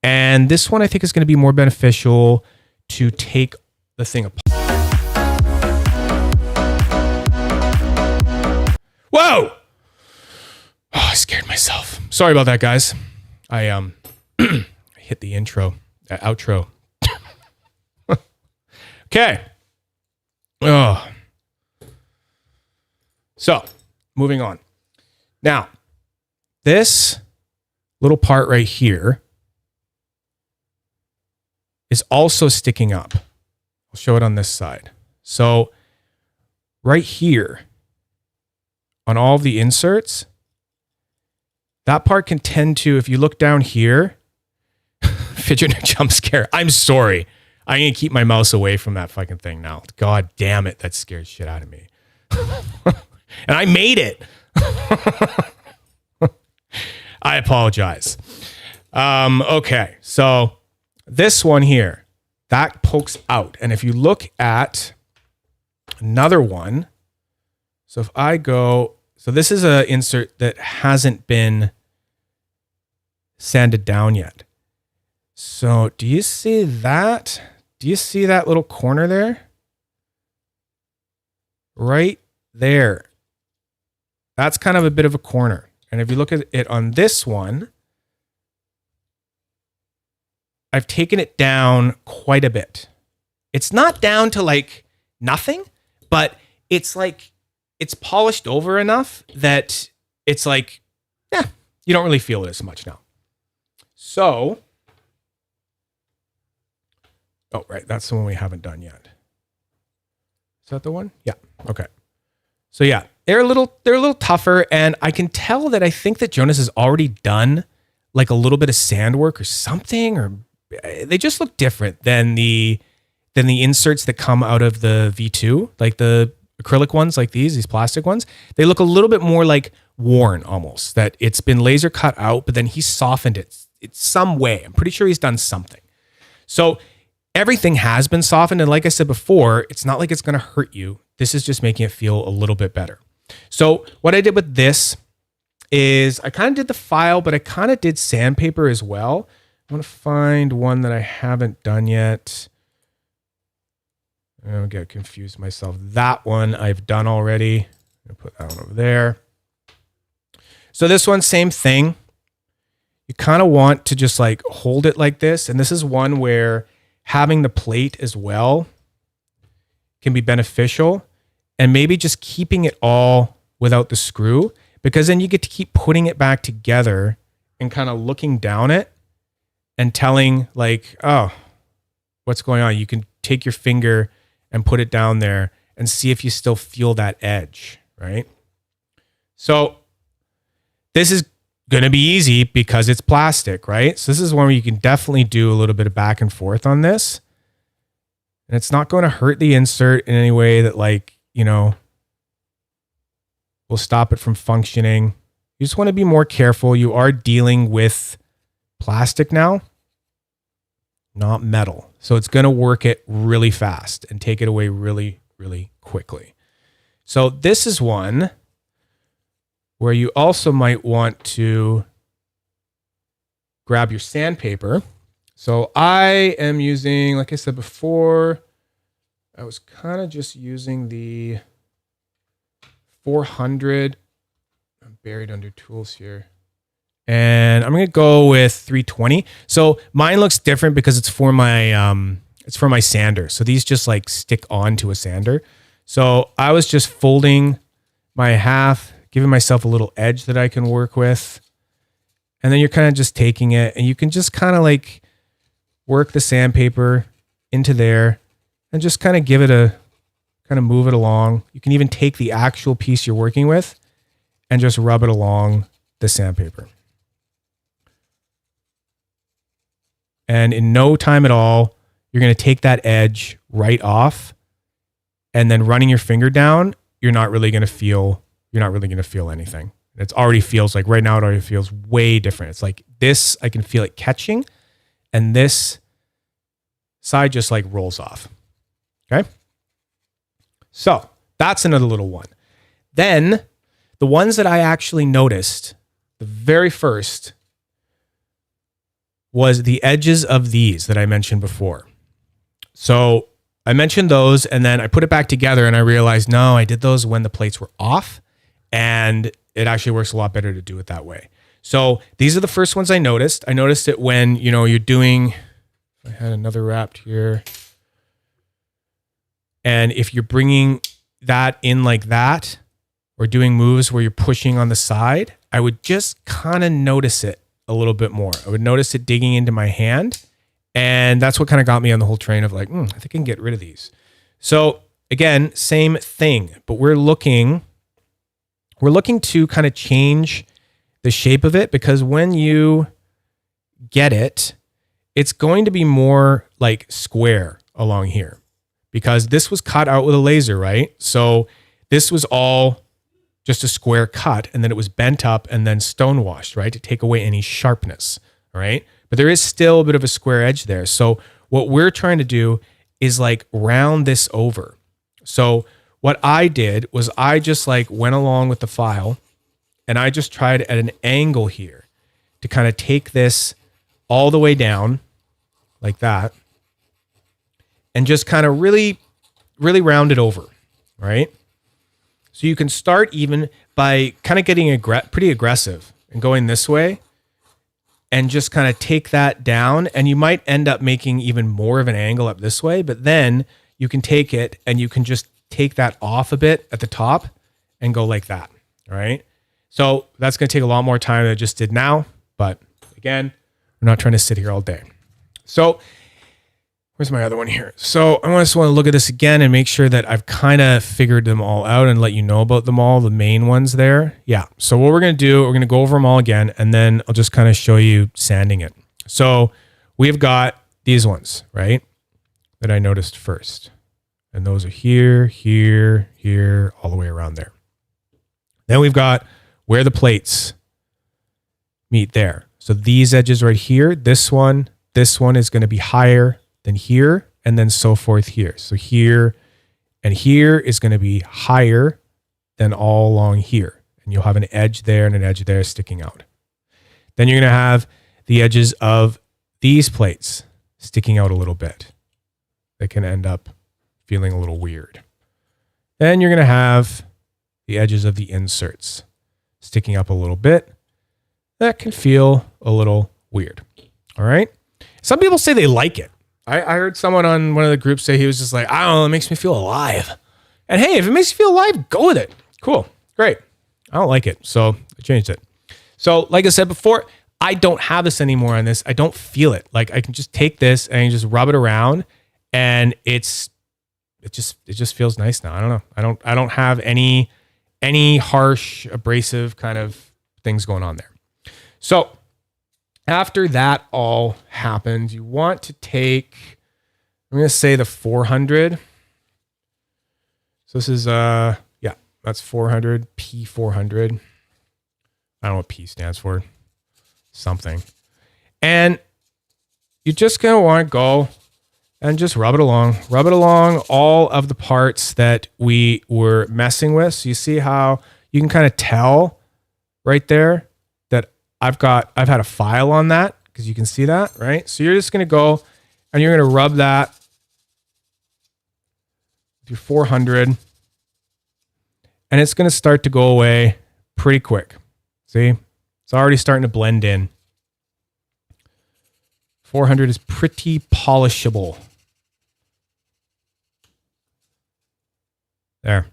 and this one I think is going to be more beneficial to take the thing apart. Whoa! Oh, I scared myself. Sorry about that, guys. I hit the outro. Okay. Oh. So, moving on. Now, this little part right here is also sticking up. I'll show it on this side. So, right here, on all of the inserts, that part can tend to, if you look down here, Fidget jump scare. I'm sorry. I'm going to keep my mouse away from that fucking thing now. God damn it. That scared shit out of me. And I made it. I apologize. Okay. So this one here, that pokes out. And if you look at another one, so if I go, so this is an insert that hasn't been sanded down yet. So do you see that? Do you see that little corner there? Right there. That's kind of a bit of a corner. And if you look at it on this one, I've taken it down quite a bit. It's not down to like nothing, but it's like, it's polished over enough that it's like, yeah, you don't really feel it as much now. So, oh, right. That's the one we haven't done yet. Is that the one? Yeah. Okay. So yeah, they're a little tougher, and I can tell that I think that Jonas has already done like a little bit of sand work or something, or they just look different than the inserts that come out of the V2, like the acrylic ones, like these plastic ones. They look a little bit more like worn almost, that it's been laser cut out, but then he softened it some way. I'm pretty sure he's done something. So everything has been softened. And like I said before, it's not like it's going to hurt you. This is just making it feel a little bit better. So what I did with this is I kind of did the file, but I kind of did sandpaper as well. I want to find one that I haven't done yet. I don't get confused myself. That one I've done already. I'll put that one over there. So this one, same thing. You kind of want to just like hold it like this. And this is one where having the plate as well can be beneficial, and maybe just keeping it all without the screw, because then you get to keep putting it back together and kind of looking down it and telling like, oh, what's going on? You can take your finger and put it down there and see if you still feel that edge, right? So this is going to be easy because it's plastic, right? So this is one where you can definitely do a little bit of back and forth on this. And it's not going to hurt the insert in any way that, like, you know, will stop it from functioning. You just want to be more careful. You are dealing with plastic now, not metal. So it's going to work it really fast and take it away really, really quickly. So this is one where you also might want to grab your sandpaper. So I am using, like I said before, I was kind of just using the 400. I'm buried under tools here. And I'm going to go with 320. So mine looks different because it's for my sander. So these just like stick onto a sander. So I was just folding my half, giving myself a little edge that I can work with. And then you're kind of just taking it, and you can just kind of like work the sandpaper into there and just kind of give it a, kind of move it along. You can even take the actual piece you're working with and just rub it along the sandpaper. And in no time at all, you're going to take that edge right off, and then running your finger down, you're not really going to feel anything. It already feels like, right now it already feels way different. It's like this, I can feel it catching, and this side just like rolls off. Okay. So that's another little one. Then the ones that I actually noticed, the very first was the edges of these that I mentioned before. So I mentioned those and then I put it back together and I realized, no, I did those when the plates were off, and it actually works a lot better to do it that way. So these are the first ones I noticed. I noticed it when, you know, you're doing, I had another wrapped here. And if you're bringing that in like that, or doing moves where you're pushing on the side, I would just kind of notice it a little bit more. I would notice it digging into my hand. And that's what kind of got me on the whole train of like, I think I can get rid of these. So again, same thing, but we're looking to kind of change the shape of it, because when you get it, it's going to be more like square along here, because this was cut out with a laser, right? So this was all just a square cut, and then it was bent up and then stone washed, right? To take away any sharpness, right? But there is still a bit of a square edge there. So what we're trying to do is like round this over. So what I did was I just like went along with the file and I just tried at an angle here to kind of take this all the way down like that and just kind of really, really round it over, right? So you can start even by kind of getting pretty aggressive and going this way and just kind of take that down. And you might end up making even more of an angle up this way, but then you can take it and you can just take that off a bit at the top and go like that, all right? So that's going to take a lot more time than I just did now. But again, we're not trying to sit here all day. So where's my other one here? So I just want to look at this again and make sure that I've kind of figured them all out and let you know about them all, the main ones there. Yeah. So what we're going to do, we're going to go over them all again, and then I'll just kind of show you sanding it. So we've got these ones, right, that I noticed first. And those are here, here, here, all the way around there. Then we've got where the plates meet there. So these edges right here, this one is going to be higher than here, and then so forth here. So here and here is going to be higher than all along here. And you'll have an edge there and an edge there sticking out. Then you're going to have the edges of these plates sticking out a little bit. They can end up feeling a little weird. Then you're going to have the edges of the inserts sticking up a little bit. That can feel a little weird. All right. Some people say they like it. I heard someone on one of the groups say he was just like, I don't know, it makes me feel alive. And hey, if it makes you feel alive, go with it. Cool. Great. I don't like it. So I changed it. So like I said before, I don't have this anymore on this. I don't feel it. Like I can just take this and just rub it around, and it just feels nice now. I don't know. I don't have any harsh, abrasive kind of things going on there. So after that all happened, you want to take, I'm going to say the 400. So this is, yeah, that's 400, P400. I don't know what P stands for. Something. And you're just going to want to go and just rub it along all of the parts that we were messing with. So you see how you can kind of tell right there that I've had a file on that, because you can see that, right? So you're just going to go and you're going to rub that with your 400, and it's going to start to go away pretty quick. See, it's already starting to blend in. 400 is pretty polishable. There.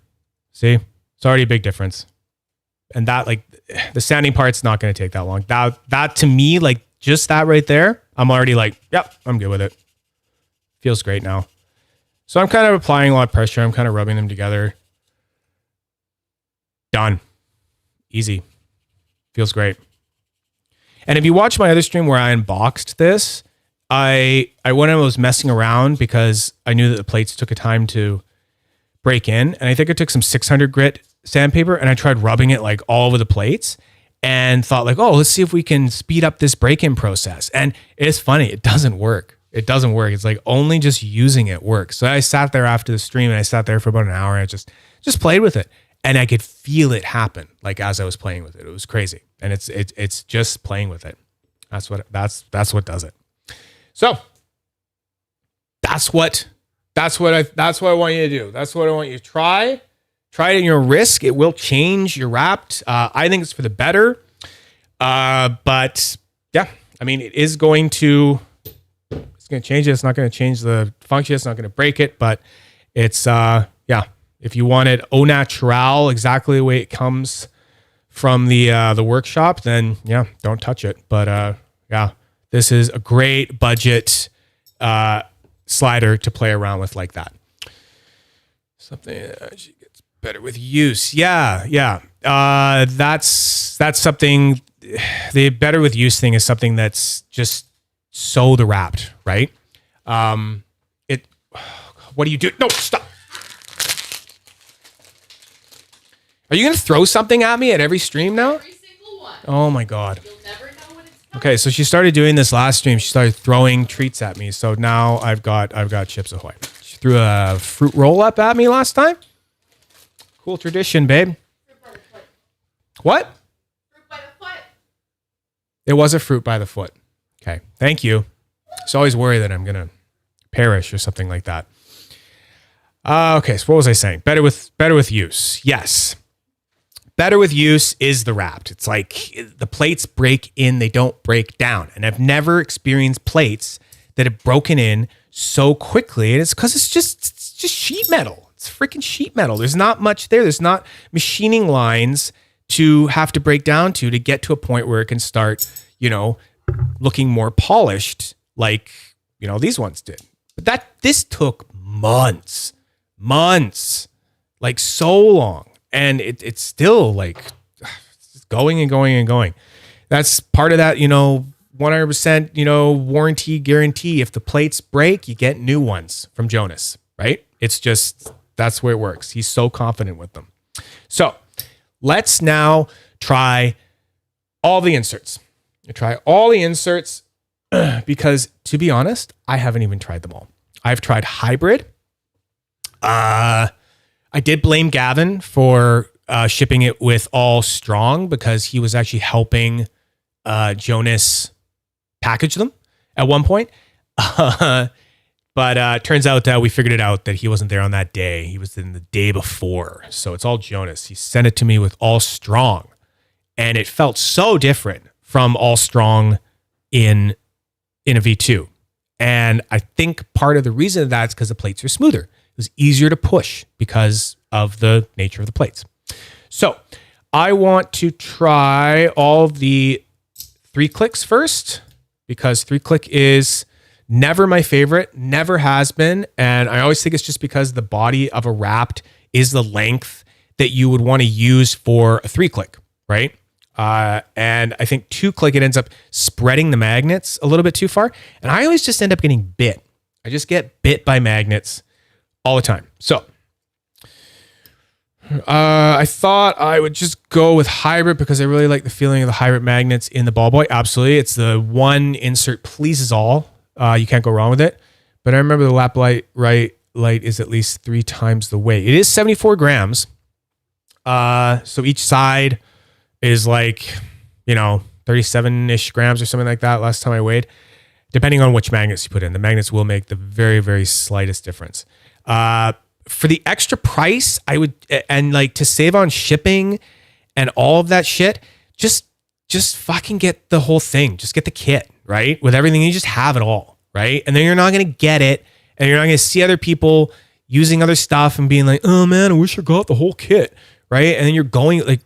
See? It's already a big difference. And that, like, the sanding part's not going to take that long. That to me, like, just that right there, I'm already like, yep, I'm good with it. Feels great now. So I'm kind of applying a lot of pressure. I'm kind of rubbing them together. Done. Easy. Feels great. And if you watch my other stream where I unboxed this, I went and was messing around because I knew that the plates took a time to break in. And I think I took some 600 grit sandpaper and I tried rubbing it like all over the plates and thought like, oh, let's see if we can speed up this break-in process. And it's funny. It doesn't work. It doesn't work. It's like only just using it works. So I sat there after the stream and I sat there for about an hour and I just played with it. And I could feel it happen like as I was playing with it. It was crazy. And it's just playing with it. That's what does it. So that's what I want you to do. That's what I want you to try. Try it at your risk. It will change your Rapt. I think it's for the better. But yeah, I mean, it's going to change it. It's not going to change the function. It's not going to break it, but it's, yeah, if you want it au natural, exactly the way it comes from the workshop, then yeah, don't touch it. But yeah, this is a great budget slider to play around with like that. Something that gets better with use. Yeah. That's something. The better with use thing is something that's just so the Rapt, right? What do you do? No, stop. Are you going to throw something at me at every stream now? Every single one. Oh my God. You'll never know when it's coming. Okay, so she started doing this last stream. She started throwing treats at me. So now I've got Chips Ahoy. She threw a fruit roll up at me last time. Cool tradition, babe. Fruit by the foot. What? Fruit by the foot. It was a fruit by the foot. Okay, thank you. Just always worry that I'm going to perish or something like that. Okay, so what was I saying? Better with use. Yes. Better with use is the Rapt. It's like the plates break in, they don't break down. And I've never experienced plates that have broken in so quickly. And it's because it's just sheet metal. It's freaking sheet metal. There's not much there. There's not machining lines to have to break down to get to a point where it can start, looking more polished like, these ones did. But this took months, like so long. And it's still like it's going and going and going. That's part of that, 100%, warranty guarantee. If the plates break, you get new ones from Jonas, right? It's just, that's where it works. He's so confident with them. So let's now try all the inserts. Because to be honest, I haven't even tried them all. I've tried hybrid. I did blame Gavin for shipping it with all strong because he was actually helping Jonas package them at one point. But turns out that we figured it out that he wasn't there on that day. He was in the day before. So it's all Jonas. He sent it to me with all strong. And it felt so different from all strong in a V2. And I think part of the reason of that is because the plates are smoother. It was easier to push because of the nature of the plates. So I want to try all the 3-clicks first because 3-click is never my favorite, never has been. And I always think it's just because the body of a Rapt is the length that you would want to use for a 3-click, right? And I think 2-click, it ends up spreading the magnets a little bit too far. And I always just end up getting bit. I just get bit by magnets all the time. So I thought I would just go with hybrid because I really like the feeling of the hybrid magnets in the ball boy. Absolutely. It's the one insert pleases all. You can't go wrong with it. But I remember the Rapt Lite is at least 3 times the weight. It is 74 grams. So each side is like, 37-ish grams or something like that last time I weighed, depending on which magnets you put in. The magnets will make the very, very slightest difference. For the extra price, I would, and like to save on shipping and all of that shit, just fucking get the whole thing. Just get the kit, right? With everything, you just have it all, right? And then you're not going to get it, and you're not going to see other people using other stuff and being like, oh man, I wish I got the whole kit, right? And then you're going, like,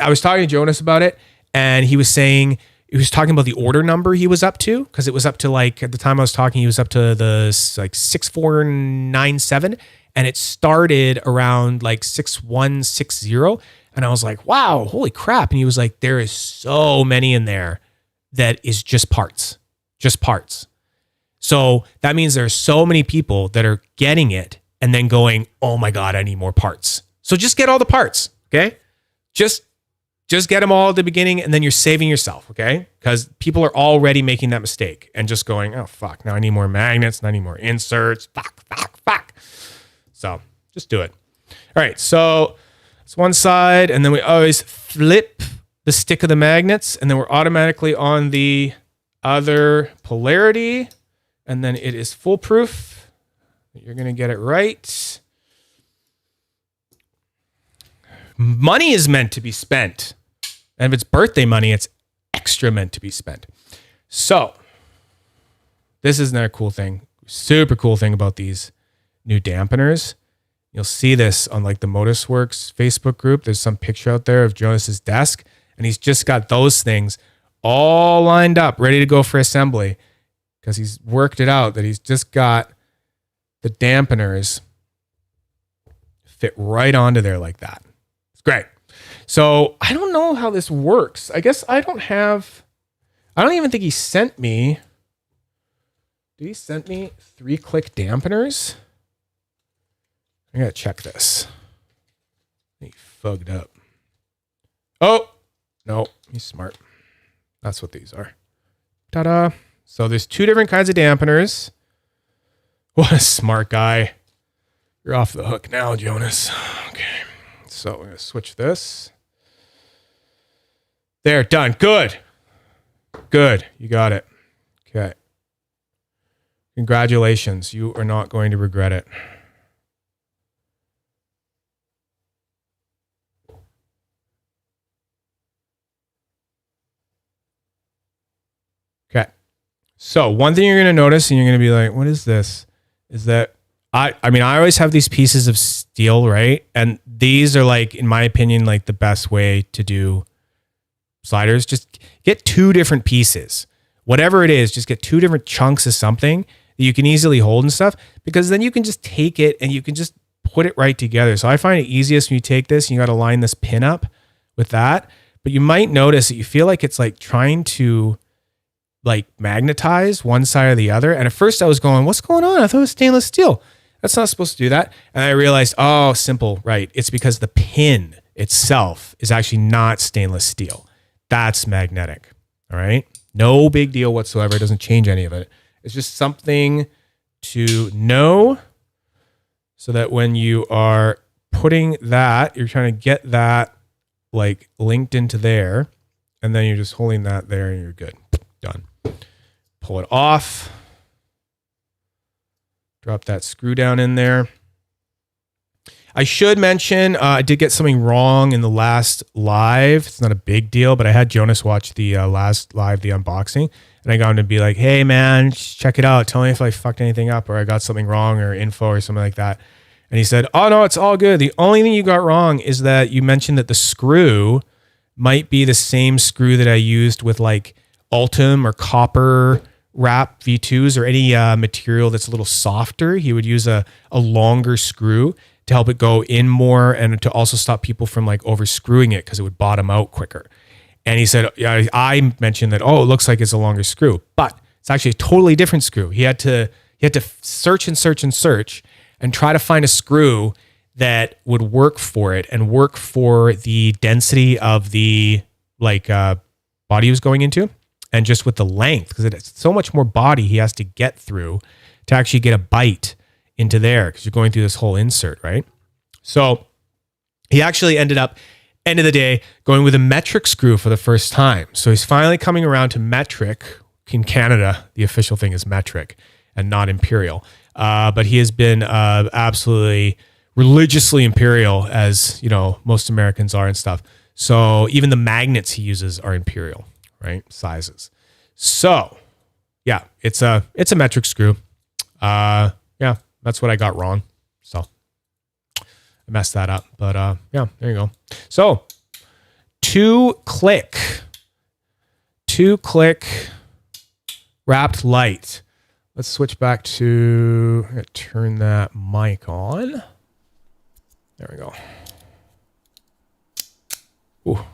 I was talking to Jonas about it, and he was talking about the order number he was up to, because it was up to, like, at the time I was talking, he was up to the like 6497, and it started around like 6160. And I was like, wow, holy crap. And he was like, there is so many in there that is just parts. So that means there's so many people that are getting it and then going, oh my God, I need more parts. So just get all the parts, okay? Just get them all at the beginning, and then you're saving yourself, okay? Because people are already making that mistake and just going, oh, fuck, now I need more magnets, now I need more inserts, fuck. So just do it. All right, so it's one side, and then we always flip the stick of the magnets, and then we're automatically on the other polarity, and then it is foolproof. You're going to get it right. Money is meant to be spent. And if it's birthday money, it's extra meant to be spent. So this is another cool thing. Super cool thing about these new dampeners. You'll see this on like the Modusworks Facebook group. There's some picture out there of Jonas's desk, and he's just got those things all lined up, ready to go for assembly, because he's worked it out that he's just got the dampeners fit right onto there like that. It's great. So I don't know how this works. I guess I don't even think he sent me. Did he send me 3-click dampeners? I gotta check this. He fugged up. Oh, no, he's smart. That's what these are. Ta-da. So there's 2 different kinds of dampeners. What a smart guy. You're off the hook now, Jonas. Okay. So we're gonna switch this. There, done. Good. Good. You got it. Okay. Congratulations. You are not going to regret it. Okay. So one thing you're going to notice, and you're going to be like, what is this? Is that I always have these pieces of steel, right? And these are like, in my opinion, like the best way to do sliders. Just get 2 different pieces. Whatever it is, just get 2 different chunks of something that you can easily hold and stuff, because then you can just take it and you can just put it right together. So I find it easiest when you take this and you got to line this pin up with that. But you might notice that you feel like it's like trying to like magnetize one side or the other. And at first I was going, what's going on? I thought it was stainless steel. That's not supposed to do that. And I realized, oh, simple, right? It's because the pin itself is actually not stainless steel. That's magnetic. All right. No big deal whatsoever. It doesn't change any of it. It's just something to know so that when you are putting that, you're trying to get that like linked into there, and then you're just holding that there and you're good. Done. Pull it off. Drop that screw down in there. I should mention, I did get something wrong in the last live. It's not a big deal, but I had Jonas watch the last live, the unboxing, and I got him to be like, hey man, check it out. Tell me if I fucked anything up or I got something wrong or info or something like that. And he said, oh no, it's all good. The only thing you got wrong is that you mentioned that the screw might be the same screw that I used with like Ultim or copper wrap V2s or any material that's a little softer. He would use a longer screw to help it go in more and to also stop people from like over screwing it because it would bottom out quicker. And he said, yeah, I mentioned that, oh, it looks like it's a longer screw, but it's actually a totally different screw. He had to search and search and search and try to find a screw that would work for it and work for the density of the like body he was going into, and just with the length, because it's so much more body he has to get through to actually get a bite into there, because you're going through this whole insert, right? So he actually ended up, end of the day, going with a metric screw for the first time. So he's finally coming around to metric. In Canada, the official thing is metric and not Imperial. But he has been absolutely religiously Imperial, as you know, most Americans are and stuff. So even the magnets he uses are Imperial, right? Sizes. So yeah, it's a metric screw. Yeah, that's what I got wrong. So I messed that up, but yeah, there you go. So two click Rapt Lite. Let's switch back to, I'm gonna turn that mic on. There we go. Ooh.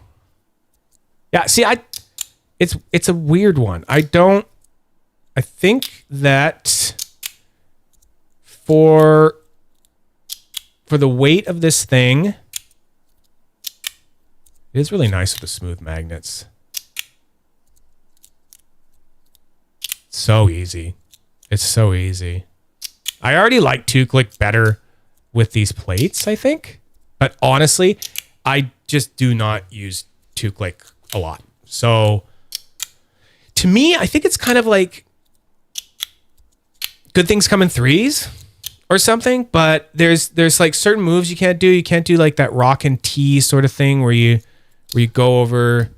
Yeah, see, it's a weird one. I think that for the weight of this thing, it is really nice with the smooth magnets. So easy. It's so easy. I already like 2-click better with these plates, I think. But honestly, I just do not use 2-click a lot. So to to me, I think it's kind of like good things come in threes or something, but there's like certain moves you can't do. You can't do like that rock and T sort of thing where you go over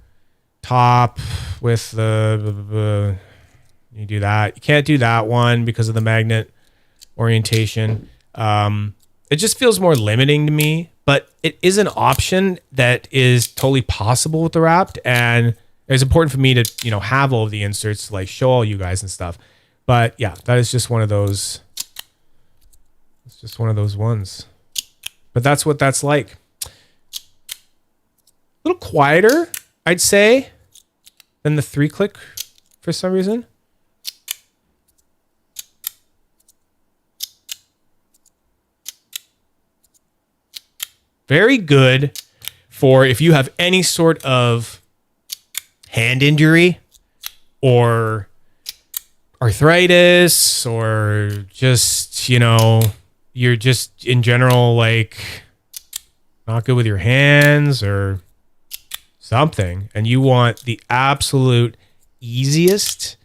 top with the you do that. You can't do that one because of the magnet orientation. It just feels more limiting to me, but it is an option that is totally possible with the Rapt, and it's important for me to, you know, have all of the inserts to like show all you guys and stuff. But yeah, that is just one of those. It's just one of those ones. But that's what that's like. A little quieter, I'd say, than the 3-click for some reason. Very good for if you have any sort of hand injury or arthritis, or just, you know, you're just in general like not good with your hands or something, and you want the absolute easiest,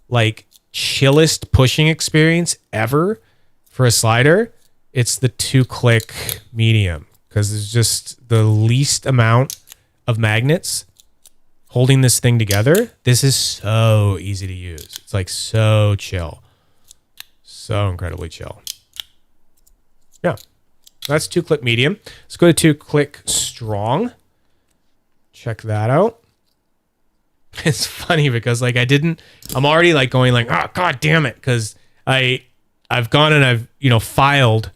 like chillest pushing experience ever for a slider, it's the 2-click medium, because it's just the least amount of magnets holding this thing together. This is so easy to use. It's like so chill. So incredibly chill. Yeah. That's 2-click medium. Let's go to 2-click strong. Check that out. It's funny because like I'm already like going like, oh god damn it, because I've gone and I've, you know, filed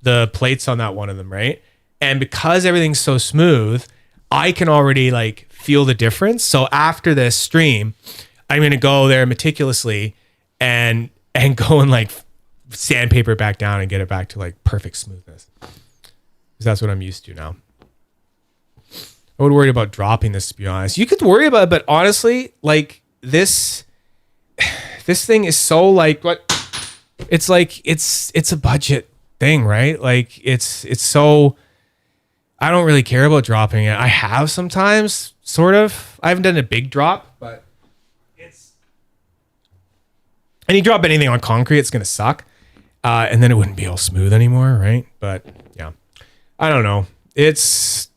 the plates on that one of them, right? And because everything's so smooth, I can already like feel the difference. So after this stream, I'm going to go there meticulously and go and like sandpaper back down and get it back to like perfect smoothness. Because that's what I'm used to now. I would worry about dropping this, to be honest. You could worry about it, but honestly, like this thing is so like what it's like, it's a budget thing, right? Like it's so, I don't really care about dropping it. I have sometimes, sort of. I haven't done a big drop, but it's... And you drop anything on concrete, it's going to suck. And then it wouldn't be all smooth anymore, right? But, yeah. I don't know. It's...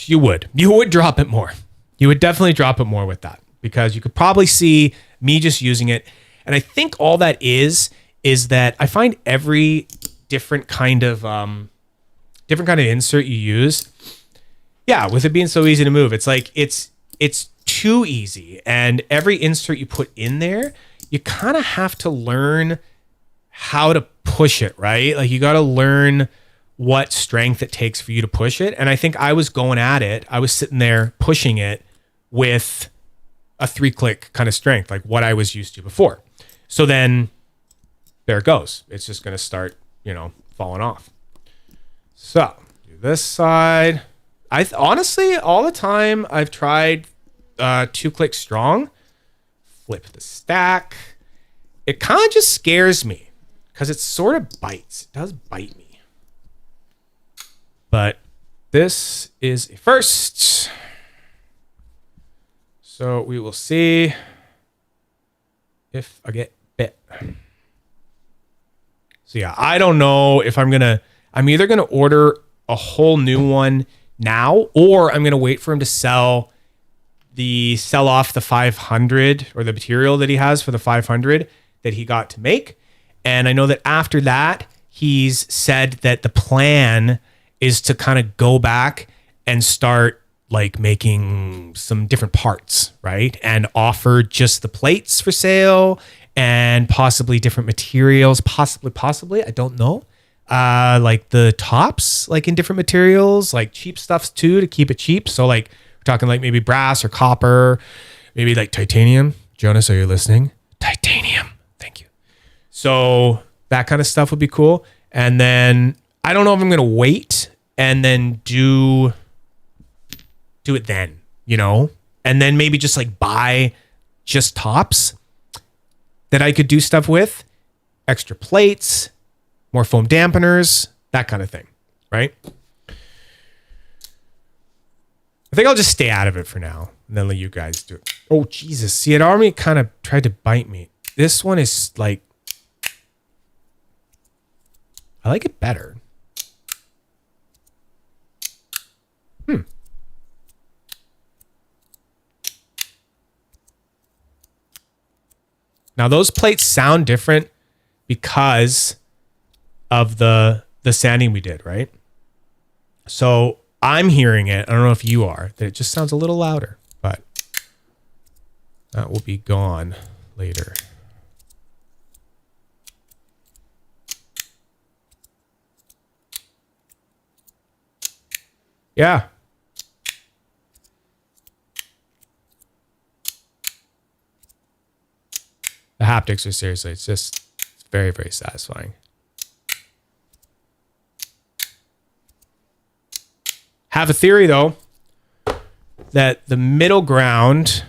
You would drop it more. You would definitely drop it more with that. Because you could probably see me just using it. And I think all that is that I find every different kind of insert you use, yeah, with it being so easy to move, it's like it's too easy, and every insert you put in there, you kind of have to learn how to push it, right? Like you got to learn what strength it takes for you to push it. And I think I was going at it, I was sitting there pushing it with a 3-click kind of strength, like what I was used to before. So then there it goes. It's just going to start, you know, falling off. So do this side. Honestly, all the time I've tried 2-click strong, flip the stack. It kind of just scares me because it sort of bites. It does bite me. But this is a first. So we will see if I get bit. So yeah, I don't know if I'm either going to order a whole new one now, or I'm going to wait for him to sell off the 500 or the material that he has for the 500 that he got to make. And I know that after that, he's said that the plan is to kind of go back and start like making some different parts, right? And offer just the plates for sale and possibly different materials, possibly, I don't know. Like the tops, like in different materials, like cheap stuffs too, to keep it cheap. So like we're talking like maybe brass or copper, maybe like titanium. Jonas, are you listening? Titanium. Thank you. So that kind of stuff would be cool. And then I don't know if I'm going to wait and then do it then, you know, and then maybe just like buy just tops that I could do stuff with, extra plates, more foam dampeners, that kind of thing, right? I think I'll just stay out of it for now. And then let you guys do it. Oh, Jesus. See, it already kind of tried to bite me. This one is like... I like it better. Now, those plates sound different because of the sanding we did, right? So I'm hearing it. I don't know if you are. That it just sounds a little louder, but that will be gone later. Yeah. The haptics are seriously, it's very, very satisfying. Have a theory though, that the middle ground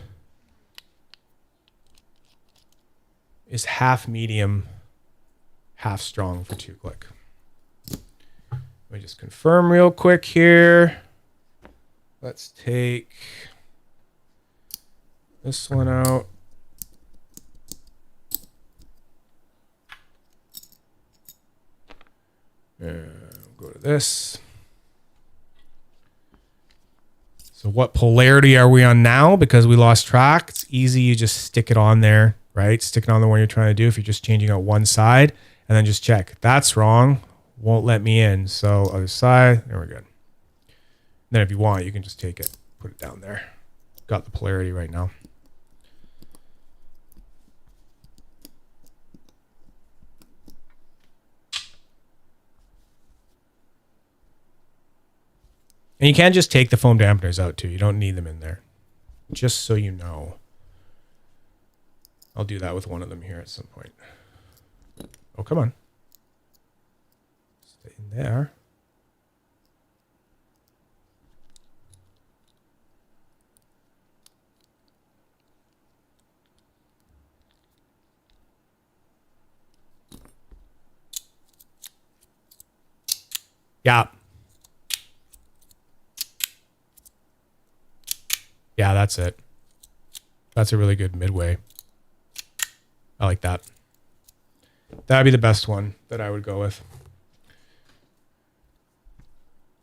is half medium, half strong for 2-click. Let me just confirm real quick here. Let's take this one out. And go to this. So what polarity are we on now? Because we lost track. It's easy. You just stick it on there, right? Stick it on the one you're trying to do. If you're just changing out one side and then just check. That's wrong. Won't let me in. So other side. There we're good. Then if you want, you can just take it, put it down there. Got the polarity right now. And you can just take the foam dampeners out too. You don't need them in there. Just so you know. I'll do that with one of them here at some point. Oh, come on. Stay in there. Yeah. Yeah, that's it. That's a really good midway. I like that. That'd be the best one that I would go with.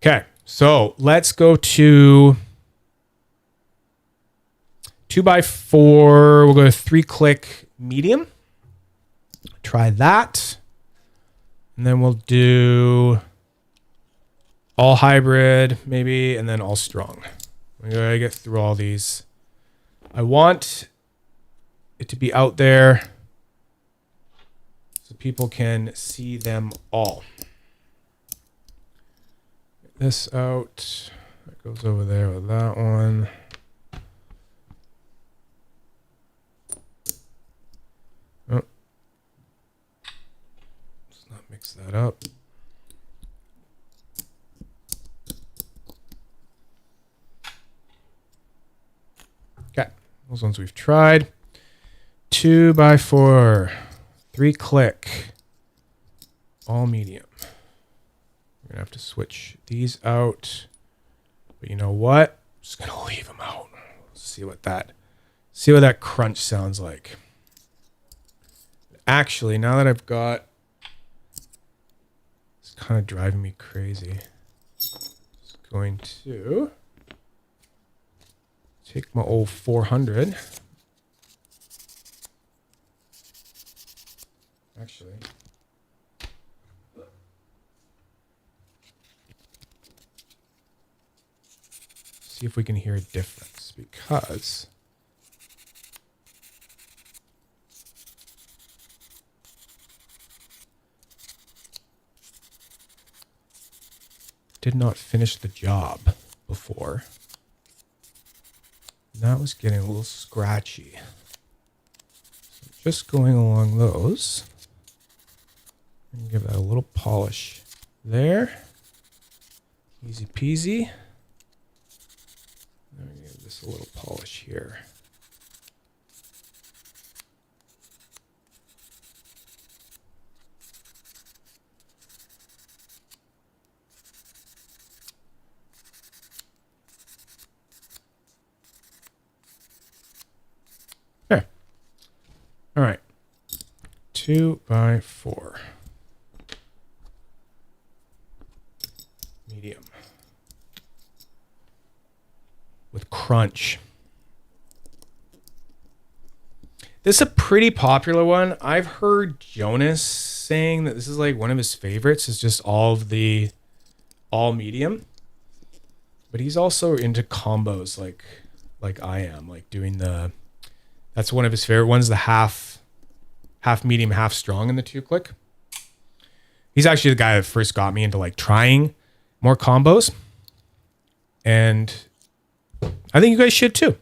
Okay, so let's go to 2x4. We'll go to 3-click medium. Try that. And then we'll do all hybrid, maybe, and then all strong. We gotta get through all these. I want it to be out there so people can see them all. Get this out. That goes over there with that one. Oh. Let's not mix that up. Those ones we've tried. 2x4, 3-click, all medium. We're gonna have to switch these out, but you know what? I'm just gonna leave them out. See what that crunch sounds like. Actually, now that I've got, it's kind of driving me crazy. Just going to take my old 400. Actually, see if we can hear a difference, because did not finish the job before. That was getting a little scratchy. So just going along those. And give that a little polish there. Easy peasy. Then we give this a little polish here. 2x4. Medium. With crunch. This is a pretty popular one. I've heard Jonas saying that this is like one of his favorites. Is just all medium. But he's also into combos like I am, like doing the. That's one of his favorite ones. The half medium, half strong in the 2-click. He's actually the guy that first got me into like trying more combos, and I think you guys should too.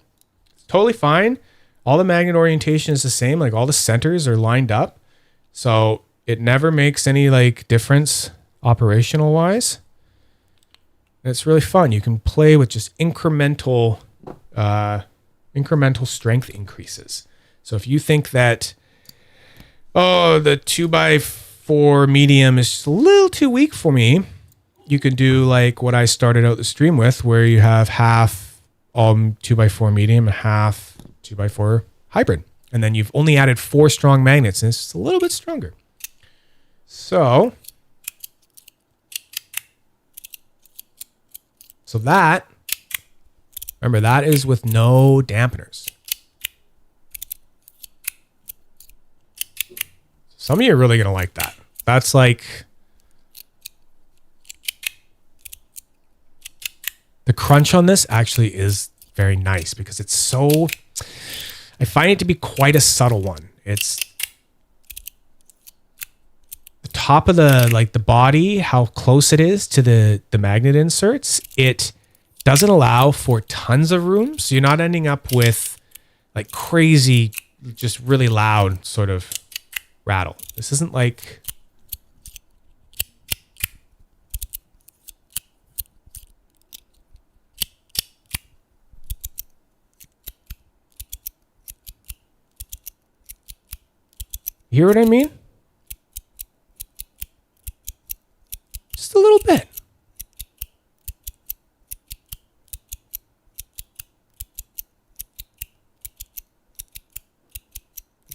It's totally fine. All the magnet orientation is the same. Like all the centers are lined up. So it never makes any like difference operational wise. And it's really fun. You can play with just incremental strength increases. So if you think that, oh, the 2x4 medium is just a little too weak for me, you could do like what I started out the stream with, where you have half 2x4 medium, half 2x4 hybrid. And then you've only added 4 strong magnets, and it's just a little bit stronger. So that, remember, that is with no dampeners. Some of you are really going to like that. That's like the crunch on this actually is very nice because it's so, I find it to be quite a subtle one. It's the top of the, like the body, how close it is to the magnet inserts. It doesn't allow for tons of room. So you're not ending up with like crazy, just really loud sort of rattle. This isn't like, you hear what I mean? Just a little bit.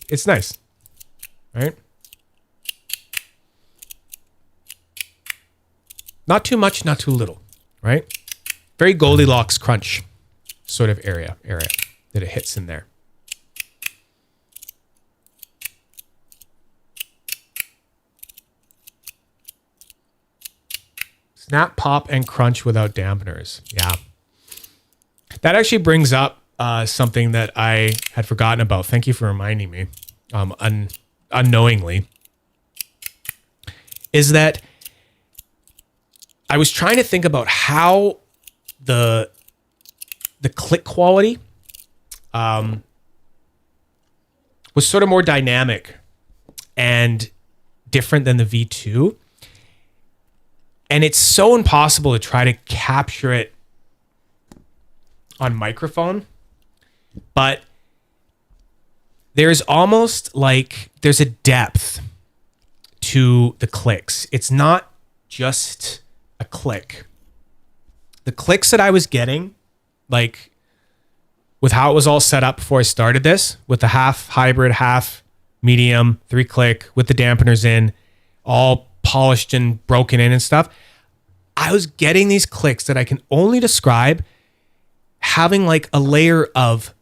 It's nice, right? Not too much, not too little, right? Very Goldilocks crunch sort of area that it hits in there. Snap, pop, and crunch without dampeners. Yeah. That actually brings up something that I had forgotten about. Thank you for reminding me, unknowingly. Is that I was trying to think about how the click quality was sort of more dynamic and different than the V2. And it's so impossible to try to capture it on microphone. But there's almost like there's a depth to the clicks. It's not just a click. The clicks that I was getting, like with how it was all set up before I started this, with the half hybrid, half medium, 3-click, with the dampeners in, all polished and broken in and stuff, I was getting these clicks that I can only describe having like a layer of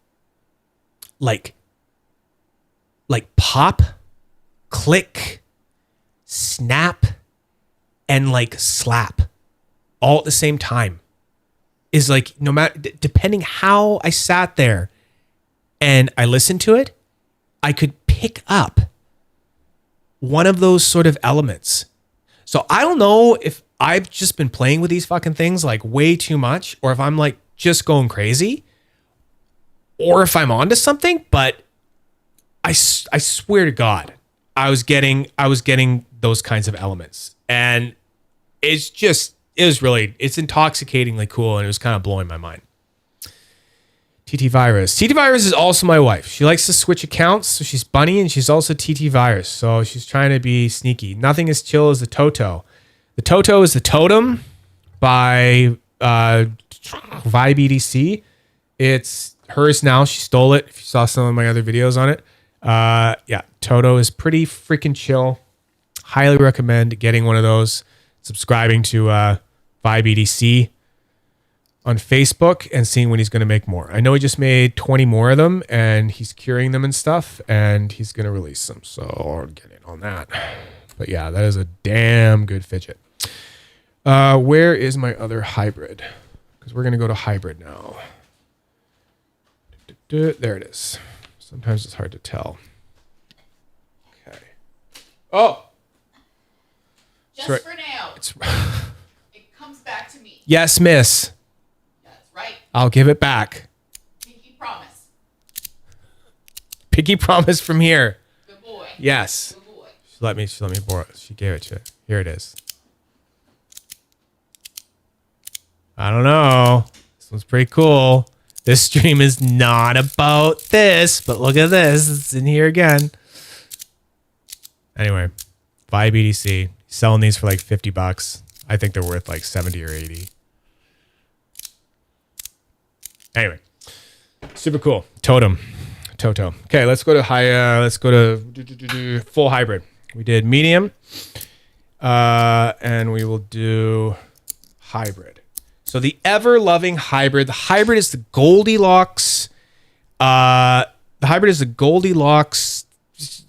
like pop, click, snap, and like slap all at the same time. Is like, no matter, depending how I sat there and I listened to it, I could pick up one of those sort of elements. So I don't know if I've just been playing with these fucking things like way too much, or if I'm like just going crazy, or if I'm onto something, but I swear to God, I was getting those kinds of elements, and it's intoxicatingly cool, and it was kind of blowing my mind. TT Virus. TT Virus is also my wife. She likes to switch accounts, so she's Bunny, and she's also TT Virus, so she's trying to be sneaky. Nothing as chill as the Toto. The Toto is the totem by Vibe EDC. It's hers now. She stole it. If you saw some of my other videos on it. Yeah, Toto is pretty freaking chill. Highly recommend getting one of those. Subscribing to Vibe EDC on Facebook and seeing when he's going to make more. I know he just made 20 more of them and he's curing them and stuff and he's going to release them. So I'll get in on that. But yeah, that is a damn good fidget. Where is my other hybrid? Because we're going to go to hybrid now. There it is. Sometimes it's hard to tell. Okay. Oh! Just right. for now. It's It comes back to me. yes, miss. That's right. I'll give it back. Pinky promise. Pinky promise from here. Good boy. Yes. Good boy. She let me borrow it. She gave it to you. Here it is. I don't know. This one's pretty cool. This stream is not about this, but look at this. It's in here again. Anyway, Vibe EDC. Selling these for like $50. I think they're worth like 70 or 80. Anyway, super cool. Toto. Okay, let's go to full hybrid. We did medium, and we will do hybrid. So the ever-loving hybrid. The hybrid is the Goldilocks.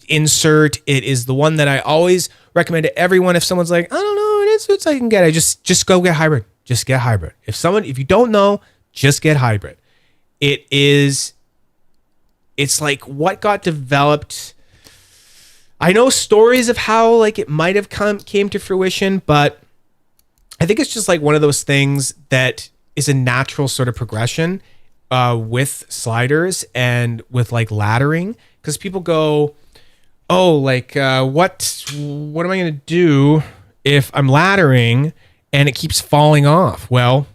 Insert. It is the one that I always recommend to everyone. If someone's like, I don't know what inserts I can get, I just go get hybrid. Just get hybrid. If you don't know, just get hybrid. It's like what got developed. I know stories of how like it might have came to fruition, but I think it's just like one of those things that is a natural sort of progression with sliders and with like laddering, because people go, oh, like what am I going to do if I'm laddering and it keeps falling off? Well,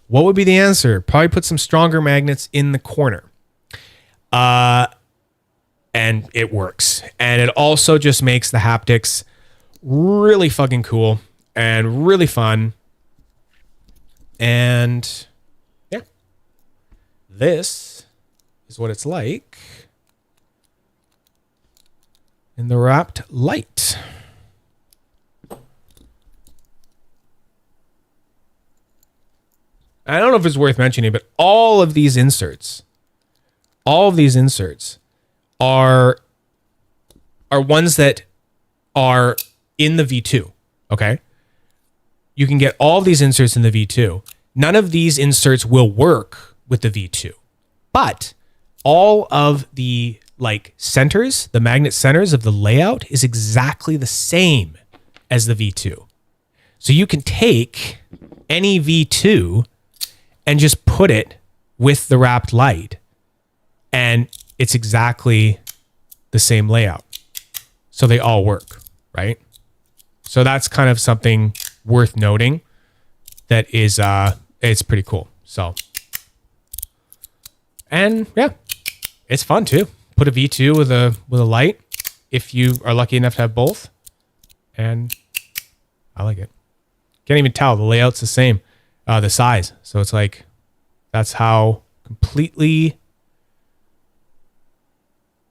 what would be the answer? Probably put some stronger magnets in the corner. And it works. And it also just makes the haptics really fucking cool and really fun. And yeah, this is what it's like in the Rapt Lite. I don't know if it's worth mentioning, but all of these inserts are ones that are in the V2, okay? You can get all of these inserts in the V2. None of these inserts will work with the V2, but all of the like centers, the magnet centers of the layout is exactly the same as the V2. So you can take any V2 and just put it with the Rapt Lite and it's exactly the same layout. So they all work, right? So that's kind of something worth noting that is it's pretty cool. So, and yeah, it's fun too. Put a V2 with a light if you are lucky enough to have both. And I like it. Can't even tell. The layout's the same. The size. So it's like, that's how completely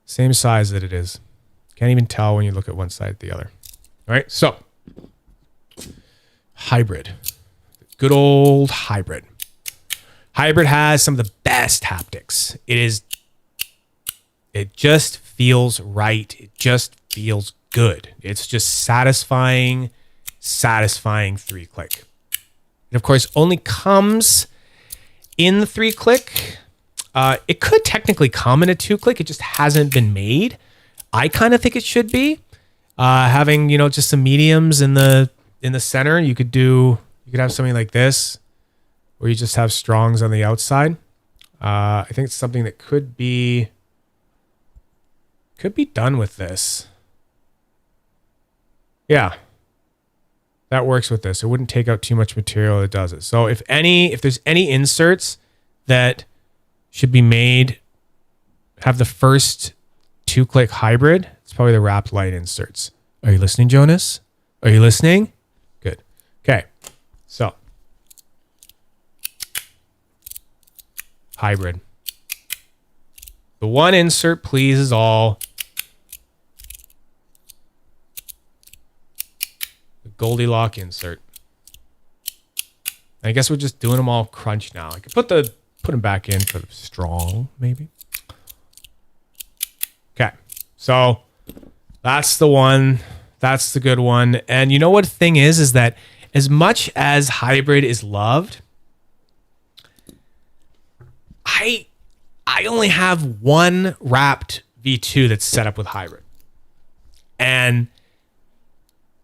same size that it is. Can't even tell when you look at one side or the other. All right. So hybrid, good old hybrid. Hybrid has some of the best haptics. It just feels right. It just feels good. It's just satisfying 3-click. It, of course, only comes in the 3-click. It could technically come in a 2-click. It just hasn't been made. I kind of think it should be. Having, just some mediums in the center. You could have something like this, where you just have strongs on the outside. I think it's something that could be done with this. Yeah. That works with this. It wouldn't take out too much material. It does it. So if there's any inserts that should be made, have the first 2-click hybrid, it's probably the Rapt Lite inserts. Are you listening, Jonas? Are you listening? Good. Okay. So hybrid. The one insert pleases all. Goldilocks insert. I guess we're just doing them all crunch now. I could put them back in for strong, maybe. Okay, so that's the one. That's the good one. And you know what the thing is that as much as hybrid is loved, I only have one Rapt V2 that's set up with hybrid. And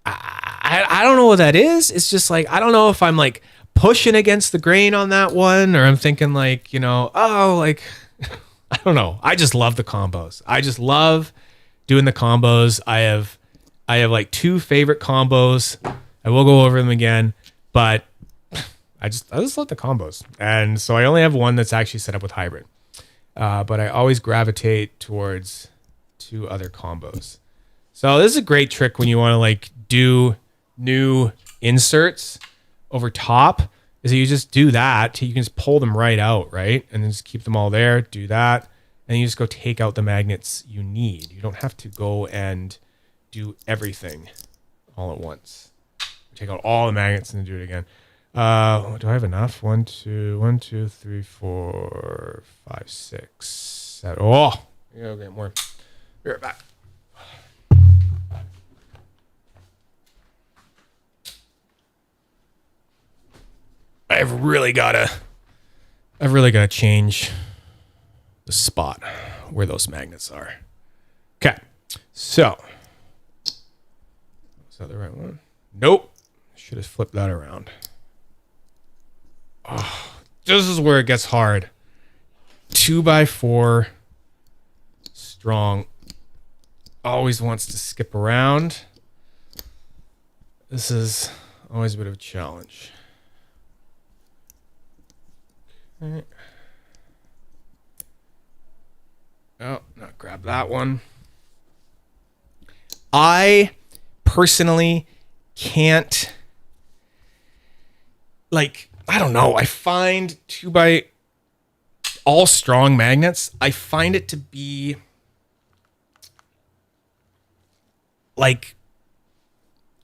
I don't know what that is. It's just like, I don't know if I'm like pushing against the grain on that one, or I'm thinking like, you know, oh, like, I don't know. I just love the combos. I just love doing the combos. I have like 2 favorite combos. I will go over them again, but I just love the combos. And so I only have one that's actually set up with hybrid. But I always gravitate towards 2 other combos. So this is a great trick when you want to like do new inserts over top, is that you just do that. You can just pull them right out, right? And then just keep them all there, do that. And you just go take out the magnets you need. You don't have to go and do everything all at once. Take out all the magnets and then do it again. Do I have enough? 1, 2, 3, 4, 5, 6, 7. Oh, yeah, okay, more. Be right back. I've really gotta change the spot where those magnets are. Okay, so is that the right one? Nope. Should have flipped that around. Oh, this is where it gets hard. 2x4 strong always wants to skip around. This is always a bit of a challenge. Okay. Oh, not grab that one. I personally can't, like, I don't know. I find 2x all strong magnets, I find it to be like,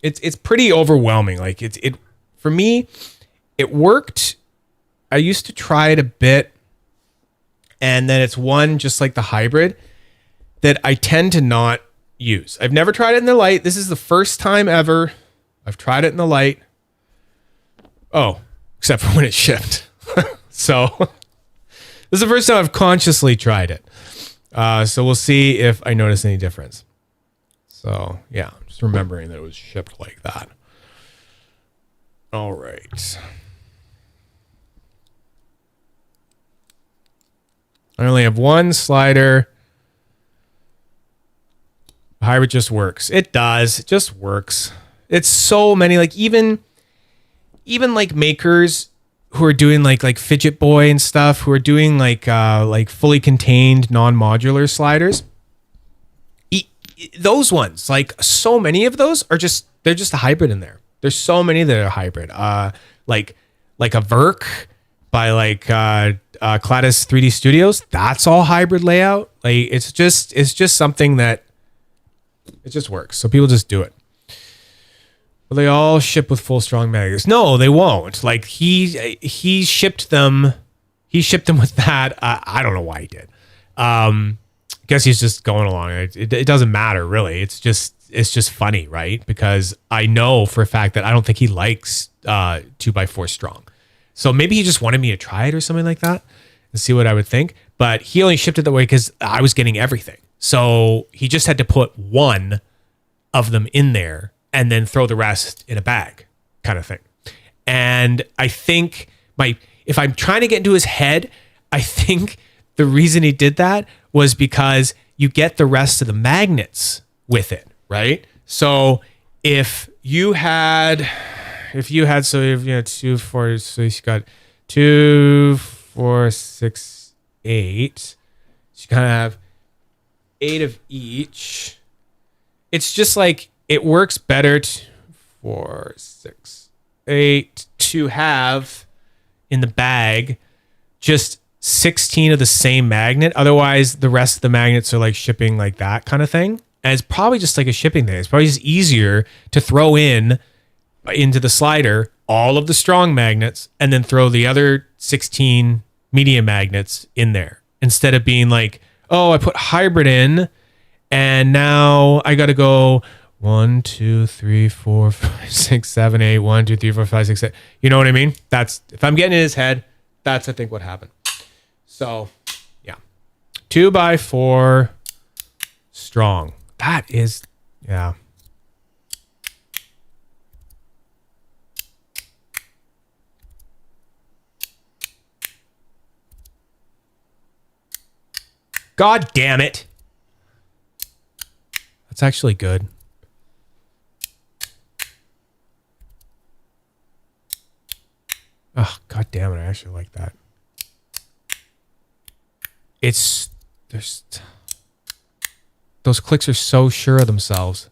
it's pretty overwhelming. Like it for me, it worked. I used to try it a bit, and then it's one just like the hybrid that I tend to not use. I've never tried it in the light. This is the first time ever I've tried it in the light. Oh, except for when it shipped. So this is the first time I've consciously tried it. So we'll see if I notice any difference. So yeah, I'm just remembering that it was shipped like that. All right. I only have one slider. Hybrid just works. It does. It just works. It's so many, like even like makers who are doing like Fidget Boy and stuff, who are doing like fully contained non-modular sliders. Those ones, like so many of those are just, they're just a hybrid in there. There's so many that are hybrid. Like a Verk by like Cladis 3D Studios. That's all hybrid layout. Like it's just something that it just works. So people just do it. Will they all ship with full strong magnets? No, they won't. Like he shipped them with that. I don't know why he did. Guess he's just going along. It doesn't matter really. It's just funny, right? Because I know for a fact that I don't think he likes 2x4 strong. So maybe he just wanted me to try it or something like that and see what I would think. But he only shipped it that way because I was getting everything. So he just had to put one of them in there and then throw the rest in a bag kind of thing. And I think if I'm trying to get into his head, I think the reason he did that was because you get the rest of the magnets with it, right? So if you had 2, 4, so you got 2, 4, 6, 8. So you kind of have 8 of each. It's just like, it works better 4, 6, 8 to have in the bag just 16 of the same magnet. Otherwise, the rest of the magnets are like shipping like that kind of thing. And it's probably just like a shipping thing. It's probably just easier to throw in into the slider all of the strong magnets and then throw the other 16 medium magnets in there instead of being like, oh, I put hybrid in and now I got to go 1, 2, 3, 4, 5, 6, 7, 8, 1, 2, 3, 4, 5, 6, 7. You know what I mean? That's, if I'm getting in his head, that's I think what happened. So yeah, 2x4 strong. That is, yeah. God damn it. That's actually good. Oh, God damn it. I actually like that. Those clicks are so sure of themselves.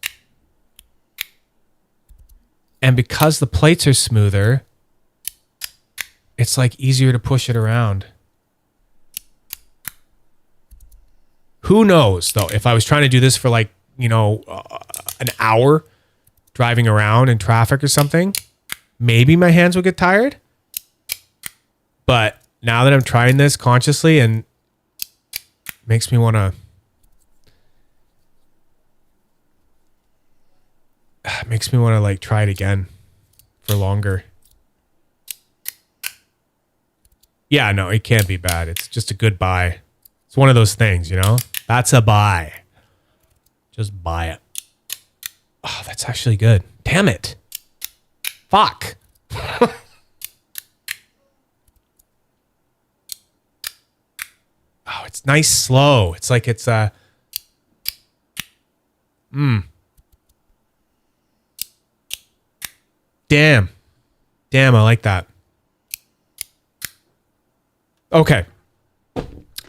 And because the plates are smoother, it's like easier to push it around. Who knows, though, if I was trying to do this for like, you know, an hour driving around in traffic or something, maybe my hands would get tired. But now that I'm trying this consciously and makes me want to like try it again for longer. Yeah, no, it can't be bad. It's just a good buy. It's one of those things, you know? That's a buy. Just buy it. Oh, that's actually good. Damn it. Fuck. Oh, it's nice slow. It's like it's Damn. Damn, I like that. Okay.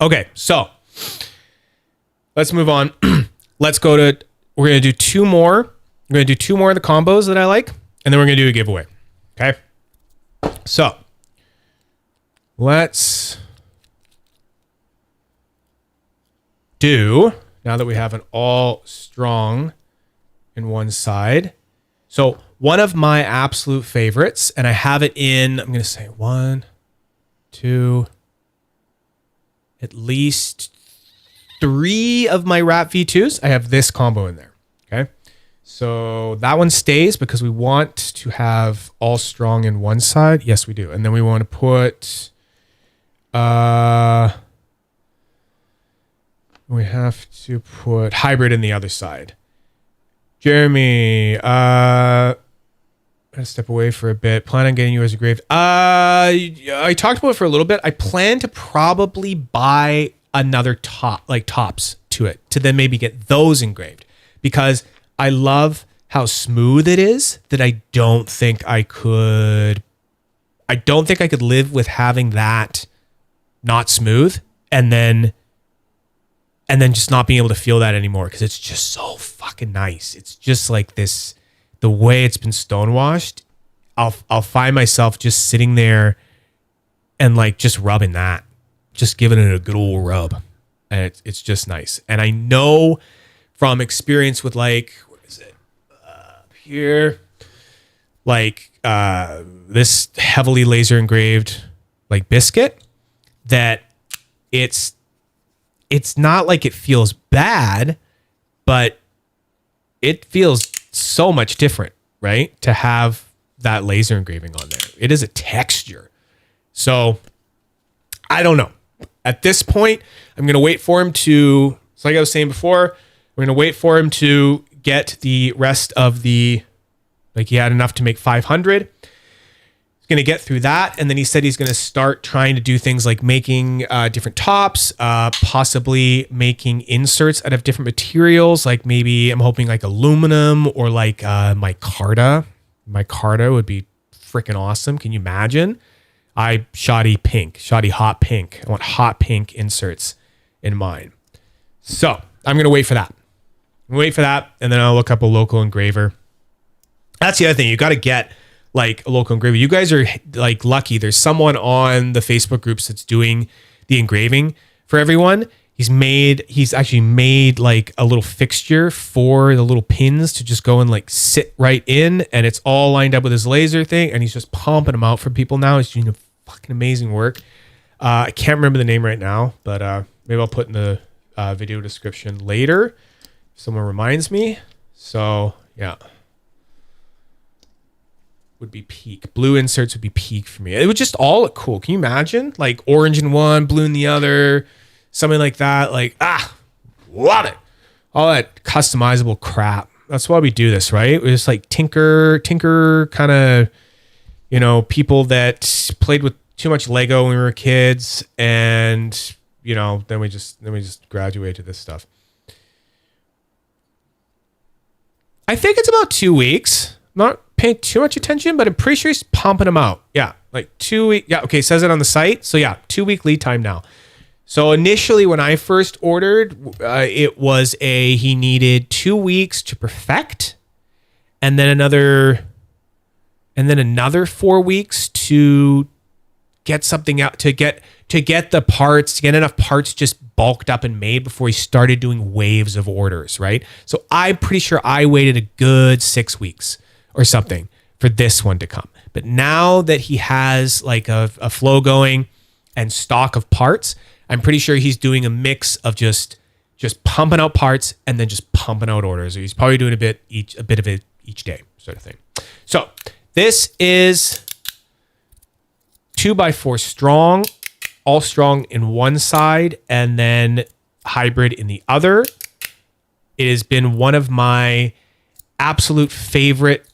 Okay, so let's move on. Let's go to, we're going to do two more. We're going to do two more of the combos that I like, and then we're going to do a giveaway. Okay. So let's do, now that we have an all strong in one side. So one of my absolute favorites, and I have it in, I'm going to say 1, 2, at least 3 of my Rapt V2s. I have this combo in there. Okay. So that one stays because we want to have all strong in one side. Yes, we do. And then we want to put, we have to put hybrid in the other side. Jeremy, I'm gonna step away for a bit. Plan on getting you as engraved. I talked about it for a little bit. I plan to probably buy another tops to it to then maybe get those engraved because I love how smooth it is that I don't think I could live with having that not smooth and then just not being able to feel that anymore because it's just so fucking nice. It's just like this, the way it's been stonewashed, I'll find myself just sitting there and like just rubbing that, just giving it a good old rub. And it's just nice. And I know from experience with like, what is it here? Like this heavily laser engraved like biscuit that it's not like it feels bad, but it feels so much different, right? To have that laser engraving on there. It is a texture. So I don't know. At this point, I'm going to wait for him to, so like I was saying before, we're going to wait for him to get the rest of the, like he had enough to make 500. He's going to get through that. And then he said he's going to start trying to do things like making different tops, possibly making inserts out of different materials. Like maybe I'm hoping like aluminum or like micarta. Micarta would be freaking awesome. Can you imagine? Shoddy hot pink. I want hot pink inserts in mine. So I'm going to wait for that. And then I'll look up a local engraver. That's the other thing. You got to get like a local engraver. You guys are like lucky. There's someone on the Facebook groups that's doing the engraving for everyone. He's actually made like a little fixture for the little pins to just go and like sit right in, and it's all lined up with his laser thing, and he's just pumping them out for people now. He's doing fucking amazing work. I can't remember the name right now, but maybe I'll put in the video description later if someone reminds me. So yeah, would be peak. Blue inserts would be peak for me. It would just all look cool. Can you imagine? Like orange in one, blue in the other, something like that. Like, love it. All that customizable crap. That's why we do this, right? We just like tinker kind of, you know, people that played with too much Lego when we were kids, and you know, then we just graduate to this stuff. I think it's about 2 weeks. Not paying too much attention, but I'm pretty sure he's pumping them out. Yeah, like 2 weeks. Yeah, okay, it says it on the site. So yeah, 2 week lead time now. So initially when I first ordered, it was he needed 2 weeks to perfect, and then another 4 weeks to get something out, to get the parts, to get enough parts just bulked up and made before he started doing waves of orders, right? So I'm pretty sure I waited a good 6 weeks or something for this one to come. But now that he has like a flow going and stock of parts, I'm pretty sure he's doing a mix of just pumping out parts and then just pumping out orders. He's probably doing a bit of it each day, sort of thing. So this is 2x4 strong, all strong in one side and then hybrid in the other. It has been one of my absolute favorite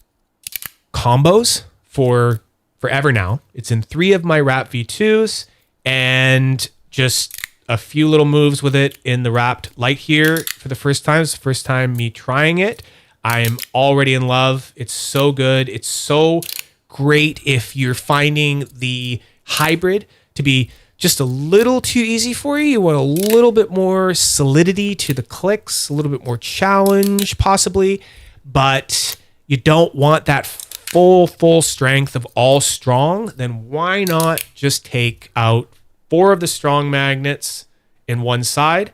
combos for forever now. It's in 3 of my Rapt V2s and just a few little moves with it in the Rapt Lite here for the first time. It's the first time me trying it. I am already in love. It's so good. It's so great if you're finding the hybrid to be just a little too easy for you. You want a little bit more solidity to the clicks, a little bit more challenge possibly, but you don't want that full strength of all strong. Then why not just take out 4 of the strong magnets in one side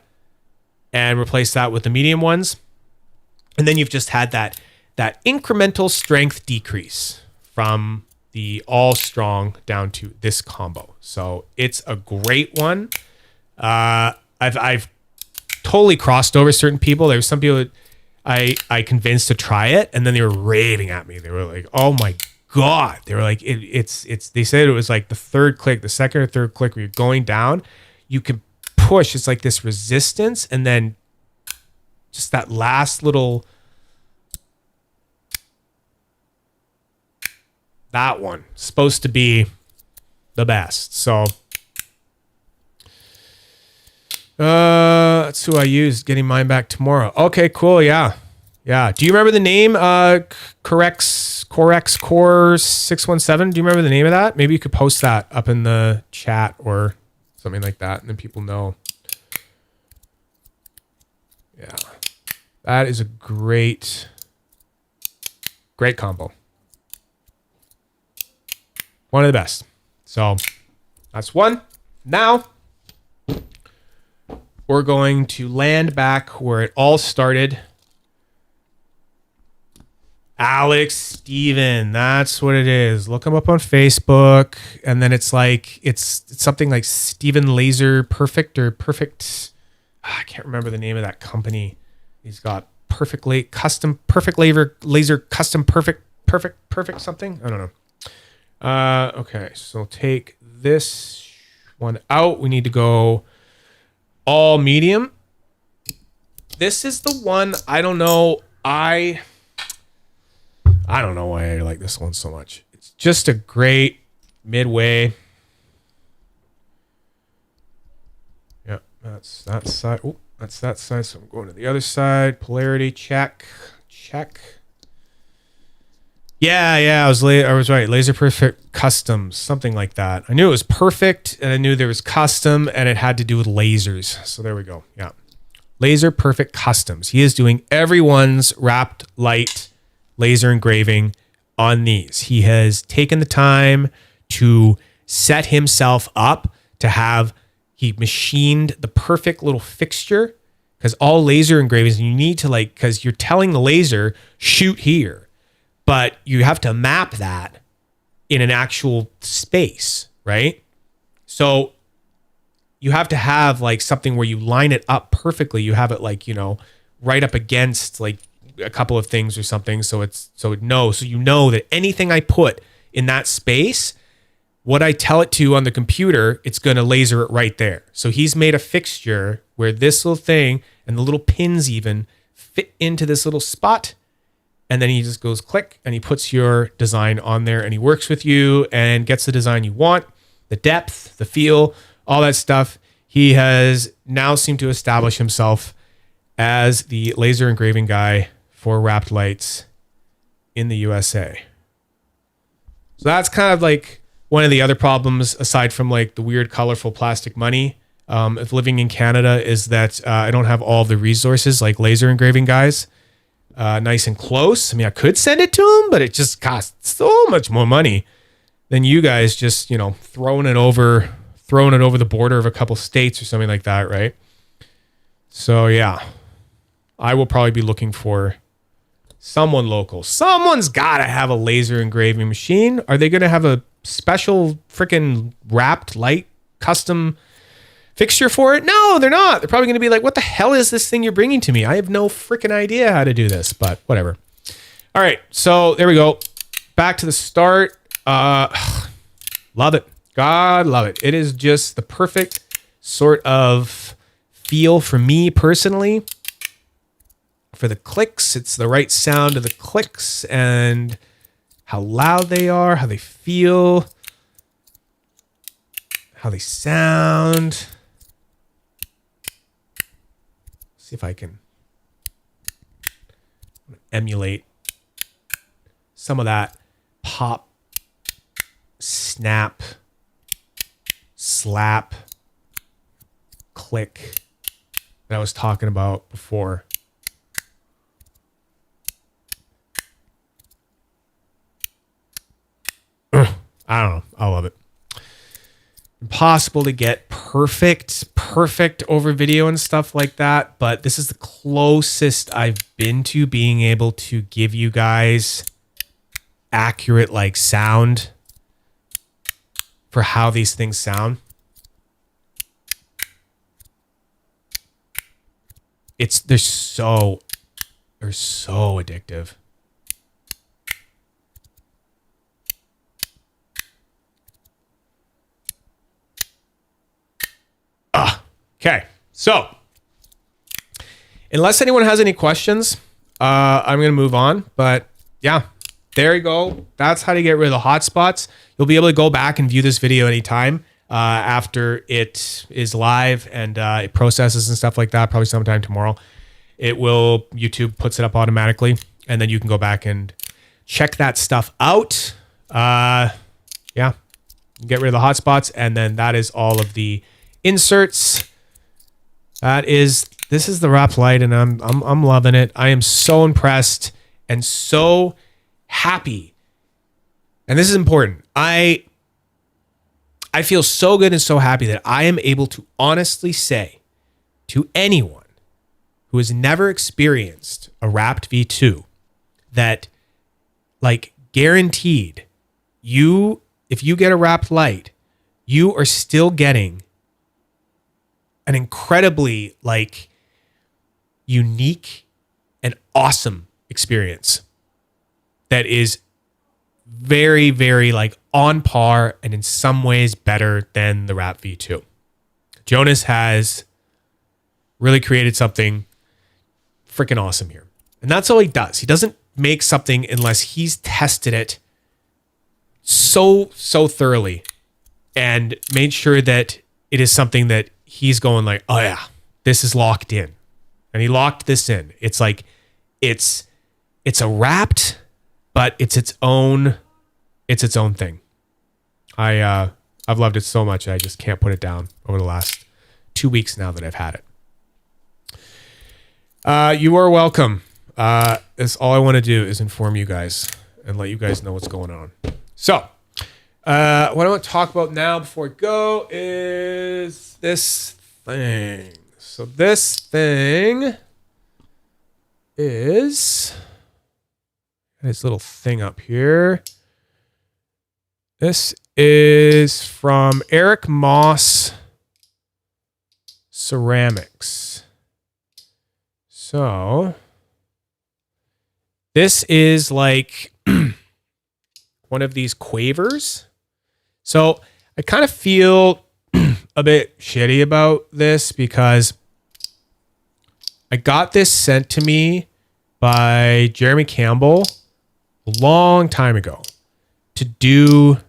and replace that with the medium ones? And then you've just had that incremental strength decrease from the all strong down to this combo. So it's a great one. I've totally crossed over certain people. There were some people that I convinced to try it, and then they were raving at me. They were like, "Oh my God!" They were like, "It's." They said it was like the third click, the second or third click where you're going down, you can push. It's like this resistance, and then just that last little. That one supposed to be the best. So that's who I used, getting mine back tomorrow. Okay, cool. Yeah. Do you remember the name? Corex Core 617. Do you remember the name of that? Maybe you could post that up in the chat or something like that, and then people know. Yeah, that is a great combo. One of the best. So that's one. Now we're going to land back where it all started. Alex Steven, that's what it is. Look him up on Facebook, and then it's like it's something like Steven Laser Perfect or Perfect. I can't remember the name of that company. He's got perfect laser custom perfect something. I don't know. Okay, so take this one out. We need to go all medium. This is the one. I don't know. I don't know why I like this one so much. It's just a great midway. Yeah, that's that side. Oh, that's that side. So I'm going to the other side. Polarity check. Yeah, I was right. Laser Perfect Customs, something like that. I knew it was perfect, and I knew there was custom, and it had to do with lasers. So there we go. Yeah, Laser Perfect Customs. He is doing everyone's Rapt Lite laser engraving on these. He has taken the time to set himself up to have He machined the perfect little fixture, because all laser engravings, you need to like, because you're telling the laser, shoot here, but you have to map that in an actual space, right? So you have to have like something where you line it up perfectly. You have it like, you know, right up against like a couple of things or something. So you know that anything I put in that space, what I tell it to on the computer, it's going to laser it right there. So he's made a fixture where this little thing and the little pins even fit into this little spot. And then he just goes click and he puts your design on there and he works with you and gets the design you want, the depth, the feel, all that stuff. He has now seemed to establish himself as the laser engraving guy for Rapt Lights in the USA. So that's kind of like one of the other problems, aside from like the weird, colorful plastic money, of living in Canada, is that I don't have all the resources like laser engraving guys, nice and close. I mean, I could send it to them, but it just costs so much more money than you guys just, you know, throwing it over the border of a couple states or something like that, right? So yeah, I will probably be looking for someone local. Someone's got to have a laser engraving machine. Are they going to have a special freaking Rapt Lite custom fixture for it? No, they're not. They're probably going to be like, what the hell is this thing you're bringing to me? I have no freaking idea how to do this, but whatever. All right, so there we go. Back to the start. Love it. God, love it. It is just the perfect sort of feel for me personally. For the clicks, it's the right sound of the clicks and how loud they are, how they feel, how they sound. See if I can emulate some of that pop, snap, slap, click that I was talking about before. I don't know. I love it. Impossible to get perfect over video and stuff like that, but this is the closest I've been to being able to give you guys accurate like sound for how these things sound. They're so addictive. Okay, so unless anyone has any questions, I'm going to move on. But yeah, there you go. That's how to get rid of the hotspots. You'll be able to go back and view this video anytime after it is live and it processes and stuff like that, probably sometime tomorrow. YouTube puts it up automatically, and then you can go back and check that stuff out. Yeah, get rid of the hotspots, and then that is all of the inserts. This is the Rapt Lite, and I'm loving it. I am so impressed and so happy. And this is important. I feel so good and so happy that I am able to honestly say to anyone who has never experienced a Rapt V2 that, like, guaranteed, if you get a Rapt Lite, you are still getting an incredibly like unique and awesome experience that is very, very like on par and in some ways better than the Rapt V2. Jonas has really created something freaking awesome here. And that's all he does. He doesn't make something unless he's tested it so thoroughly and made sure that it is something that he's going like, oh yeah, this is locked in. And he locked this in. It's like, it's a Rapt, but it's its own thing. I've loved it so much. I just can't put it down over the last 2 weeks now that I've had it. You are welcome. That's all I want to do is inform you guys and let you guys know what's going on. So, what I want to talk about now before I go is this thing? So this thing is this little thing up here. This is from Eric Moss Ceramics. So this is like one of these quavers. So I kind of feel a bit shitty about this because I got this sent to me by Jeremy Campbell a long time ago to do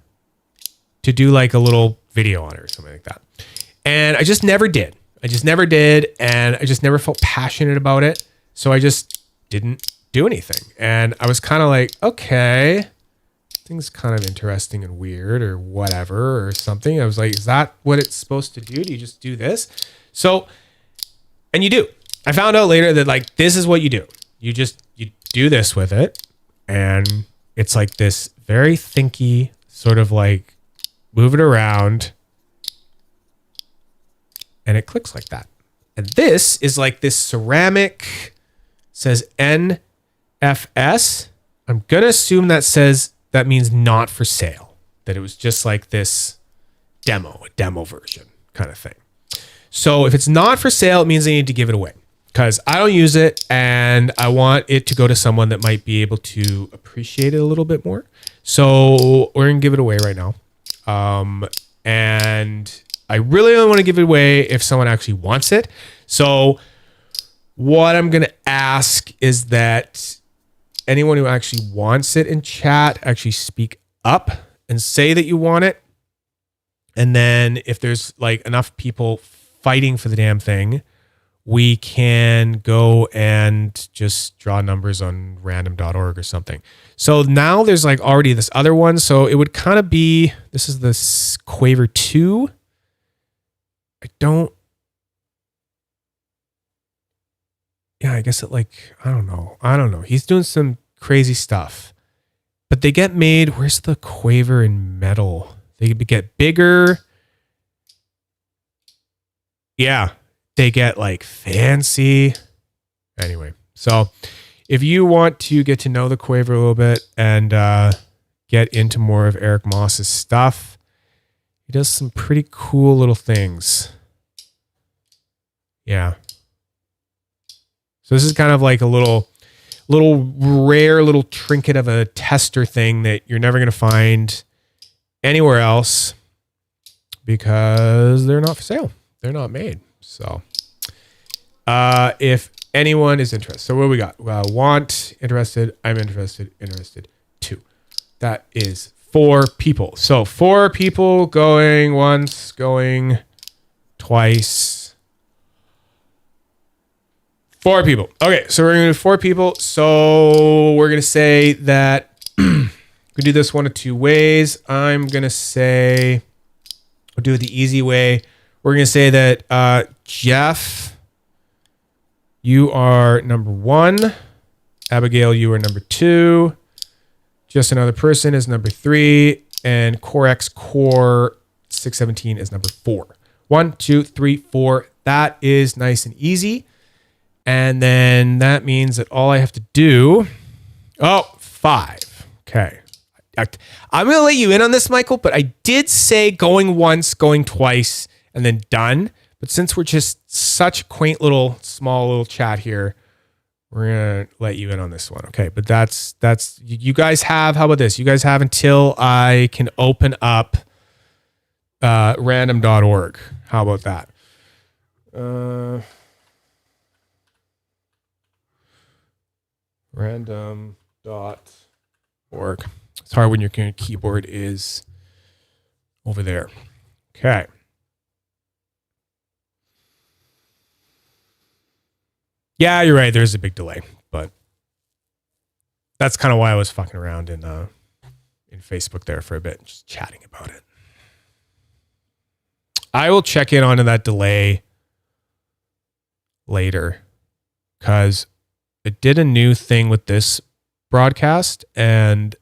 like a little video on it or something like that. And I just never did. And I just never felt passionate about it. So I just didn't do anything. And I was kind of like, okay, thing's kind of interesting and weird or whatever or something. I was like, is that what it's supposed to do? Do you just do this? So, and you do. I found out later that like, this is what you do. You do this with it. And it's like this very thinky sort of like move it around. And it clicks like that. And this is like this ceramic, says NFS. I'm going to assume that means not for sale. That it was just like this a demo version kind of thing. So if it's not for sale, it means I need to give it away. Because I don't use it and I want it to go to someone that might be able to appreciate it a little bit more. So we're going to give it away right now. And I really only want to give it away if someone actually wants it. So what I'm going to ask is that anyone who actually wants it in chat, actually speak up and say that you want it. And then if there's like enough people fighting for the damn thing, we can go and just draw numbers on random.org or something. So now there's like already this other one. So it would kind of be, this is the Quaver 2. I guess it like, I don't know. He's doing some crazy stuff, but they get made. Where's the Quaver in metal? They get bigger. Yeah. They get like fancy. Anyway, so if you want to get to know the Quaver a little bit and get into more of Eric Moss's stuff, he does some pretty cool little things. Yeah. So this is kind of like a little rare little trinket of a tester thing that you're never going to find anywhere else because they're not for sale. They're not made. So if anyone is interested, so what we got? Want, interested, I'm interested, 2. That is 4 people. So 4 people going once, going twice. 4 people. Okay, so we're going to do 4 people. So we're going to say that we do this one of 2 ways. I'm going to say, we'll do it the easy way. We're going to say that Jeff, you are number 1. Abigail, you are number 2. Just Another Person is number 3. And CoreX Core 617 is number 4. 1, 2, 3, 4. That is nice and easy. And then that means that all I have to do... 5. Okay. I'm going to let you in on this, Michael, but I did say going once, going twice, and then done. But since we're just such a quaint little, small little chat here, we're going to let you in on this one. Okay. But that's, you guys have, how about this? You guys have until I can open up random.org. How about that? Random.org. It's hard when your keyboard is over there. Okay. Yeah, you're right. There's a big delay, but that's kind of why I was fucking around in Facebook there for a bit, just chatting about it. I will check in onto that delay later because it did a new thing with this broadcast and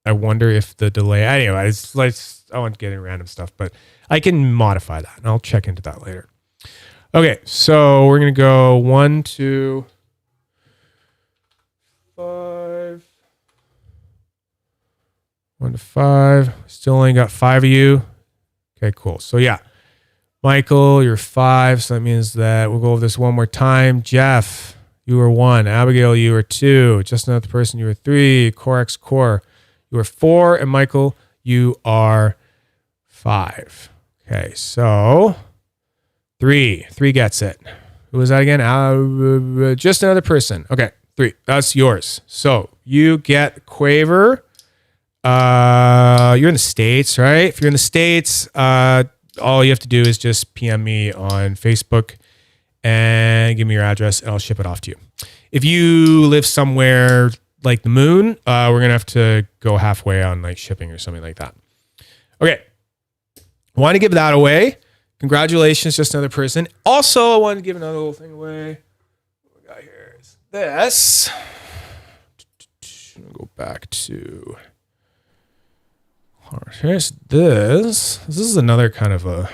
I wonder if the delay, anyways, I won't get into random stuff, but I can modify that and I'll check into that later. Okay, so we're going to go 1, 2, 5. 1 to 5. Still only got 5 of you. Okay, cool. So yeah, Michael, you're 5. So that means that we'll go over this one more time. Jeff, you were 1. Abigail, you were 2. Just another person, you were 3. Corex Core, you were 4. And Michael, you are 5. Okay, so 3. 3 gets it. Who was that again? Just another person. Okay, 3. That's yours. So you get Quaver. You're in the States, right? If you're in the States, all you have to do is just PM me on Facebook and give me your address and I'll ship it off to you. If you live somewhere like the moon, we're going to have to go halfway on like shipping or something like that. Okay. I want to give that away. Congratulations, just another person. Also, I want to give another little thing away. What we got here is this. I'm going to go back to... Here's this. This is another kind of a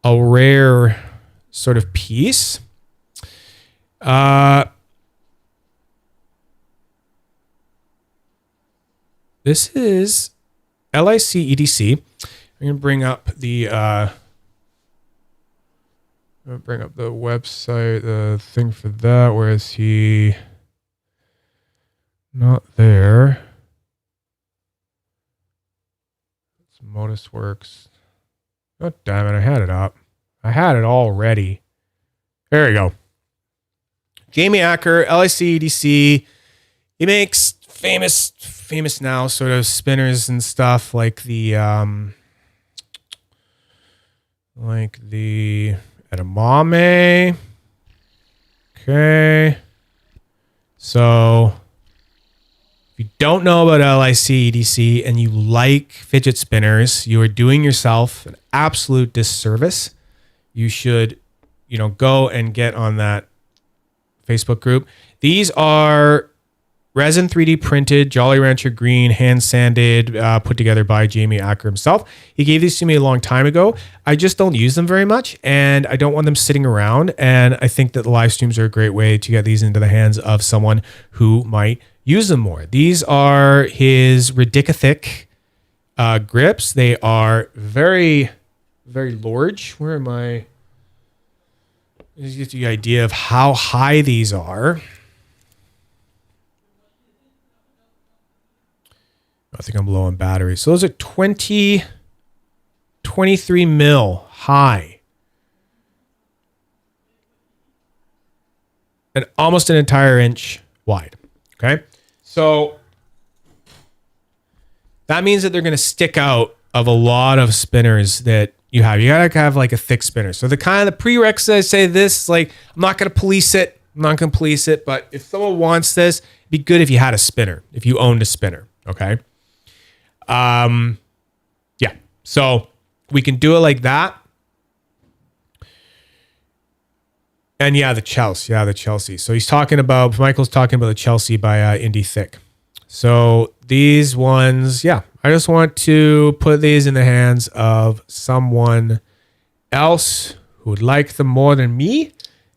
rare sort of piece. This is LIC EDC. I'm going to bring up the website, the thing for that. Where is he? Not there. It's Modusworks. Oh, damn it. I had it up. I had it all ready. There we go. Jamie Acker, LIC EDC. He makes famous now sort of spinners and stuff like the edamame. Okay. So if you don't know about LIC EDC and you like fidget spinners, you are doing yourself an absolute disservice. You should, go and get on that Facebook group. These are resin 3D printed, Jolly Rancher green, hand sanded, put together by Jamie Acker himself. He gave these to me a long time ago. I just don't use them very much and I don't want them sitting around. And I think that the live streams are a great way to get these into the hands of someone who might use them more. These are his Ridica-thick grips. They are very, very large. Where am I? Just get the idea of how high these are. I think I'm low on battery. So those are 23 mil high. And almost an entire inch wide. Okay. So that means that they're going to stick out of a lot of spinners that you have. You got to have like a thick spinner. So the kind of the prereqs I say this, like, I'm not going to police it. I'm not going to police it. But if someone wants this, it'd be good if you had a spinner, if you owned a spinner. Okay. Yeah, so we can do it like that. And yeah, the Chelsea. So Michael's talking about the Chelsea by Indie Thick. So these ones, yeah, I just want to put these in the hands of someone else who would like them more than me.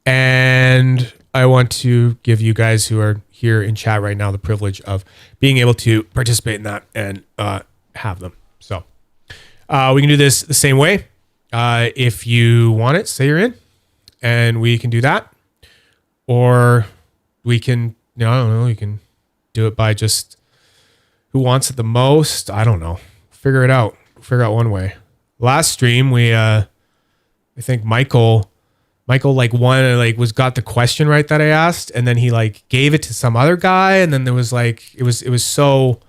And I want to give you guys who are here in chat right now the privilege of being able to participate in that and have them. So we can do this the same way. If you want it, say you're in, and we can do that. Or we can, I don't know, you can do it by just who wants it the most. I don't know. Figure it out. Figure out one way. Last stream, we I think Michael got the question right that I asked, and then he gave it to some other guy, and then there was it was so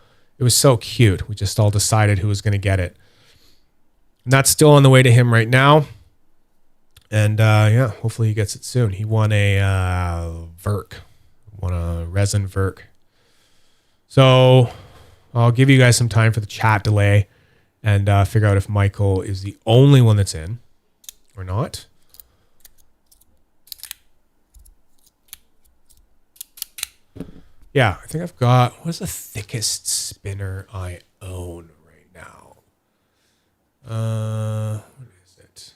cute. We just all decided who was going to get it. And that's still on the way to him right now. And yeah, hopefully he gets it soon. He won a resin Verk. So I'll give you guys some time for the chat delay and figure out if Michael is the only one that's in or not. Yeah, I think I've got, what's the thickest spinner I own right now? What is it?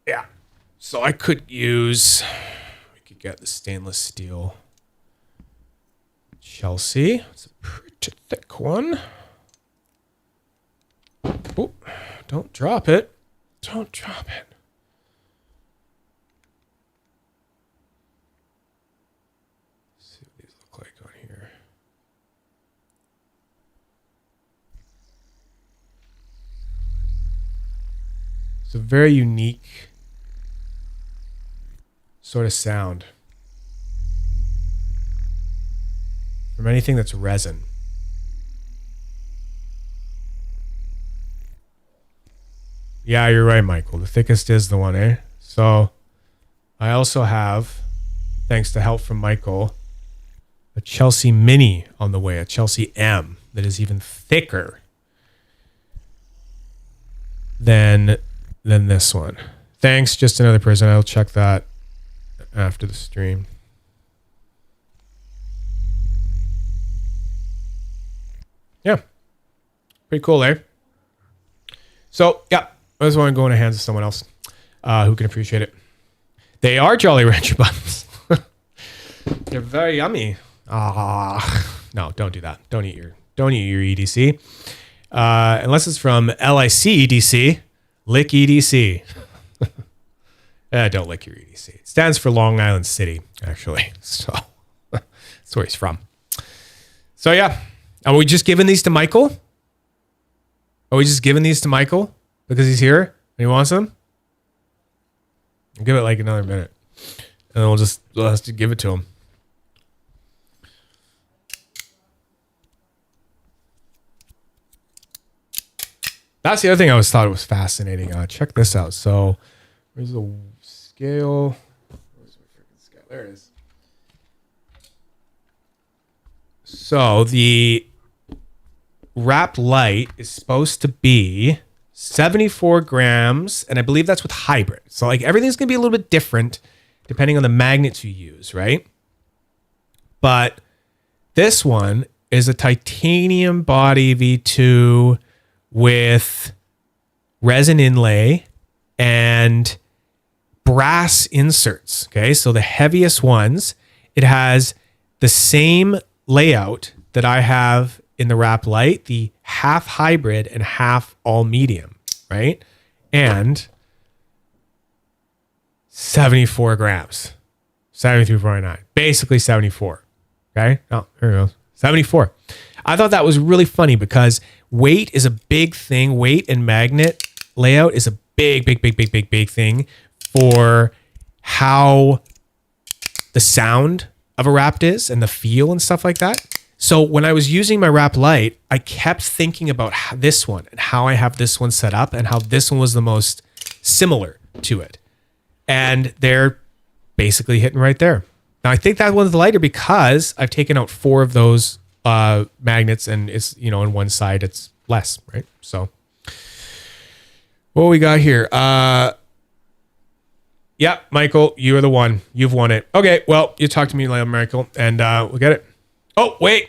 Yeah. So I could use, we could get the stainless steel Chelsea. It's a pretty thick one. Oh, don't drop it. Don't drop it. Let's see what these look like on here. It's a very unique sort of sound from anything that's resin. Yeah, you're right, Michael. The thickest is the one, eh? So I also have, thanks to help from Michael, a Chelsea Mini on the way, a Chelsea M that is even thicker than this one. Thanks, just another person. I'll check that after the stream. Yeah. Pretty cool, eh? So, yeah. I just want to go in the hands of someone else who can appreciate it. They are Jolly Rancher buns. They're very yummy. No, don't do that. Don't eat your EDC. Unless it's from LIC EDC. Lick EDC. Don't lick your EDC. It stands for Long Island City, actually. So that's where he's from. So yeah. Are we just giving these to Michael? Because he's here and he wants them? I'll give it like another minute. And then we'll have to give it to him. That's the other thing I always thought was fascinating. Check this out. So where's the scale? Where's my freaking scale? There it is. So the Rapt Lite is supposed to be 74 grams, and I believe that's with hybrid. So like everything's going to be a little bit different depending on the magnets you use, right? But this one is a titanium body V2 with resin inlay and brass inserts, okay? So the heaviest ones, it has the same layout that I have in the Rapt Lite, the half hybrid and half all medium, right? And 74 grams, 73.9, basically 74. Okay. Oh, here it goes. 74. I thought that was really funny because weight is a big thing. Weight and magnet layout is a big thing for how the sound of a Rapt is and the feel and stuff like that. So when I was using my Rapt Lite, I kept thinking about this one and how I have this one set up and how this one was the most similar to it. And they're basically hitting right there. Now I think that one's lighter because I've taken out 4 of those magnets and it's, on one side it's less, right? So what we got here? Yeah, Michael, you are the one. You've won it. Okay, well, you talk to me later, Michael, and we'll get it. Oh, wait.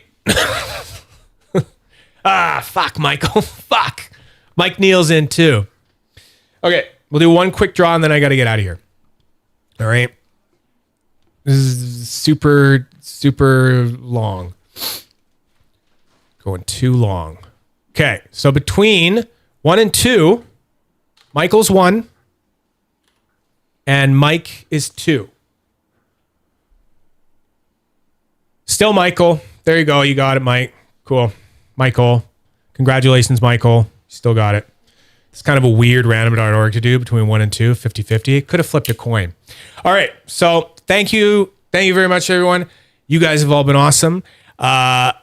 Fuck, Michael. Fuck. Mike Neal's in too. Okay, we'll do one quick draw and then I got to get out of here. All right. This is super long. Going too long. Okay, so between 1 and 2, Michael's 1 and Mike is 2. Still Michael. There you go. You got it, Mike. Cool. Michael. Congratulations, Michael. You still got it. It's kind of a weird random.org to do between 1 and 2, 50-50. Could have flipped a coin. All right. So thank you. Thank you very much, everyone. You guys have all been awesome. Yeah,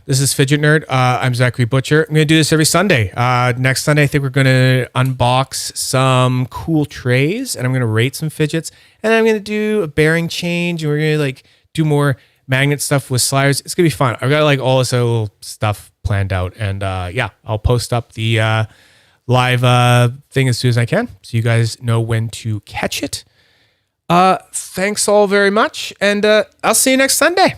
this is Fidget Nerd. I'm Zachary Butcher. I'm going to do this every Sunday. Next Sunday, I think we're going to unbox some cool trays and I'm going to rate some fidgets. And I'm going to do a bearing change and we're going to do more magnet stuff with sliders. It's gonna be fun. I've got all this little stuff planned out, and yeah, I'll post up the live thing as soon as I can, so you guys know when to catch it. Thanks all very much, and I'll see you next Sunday.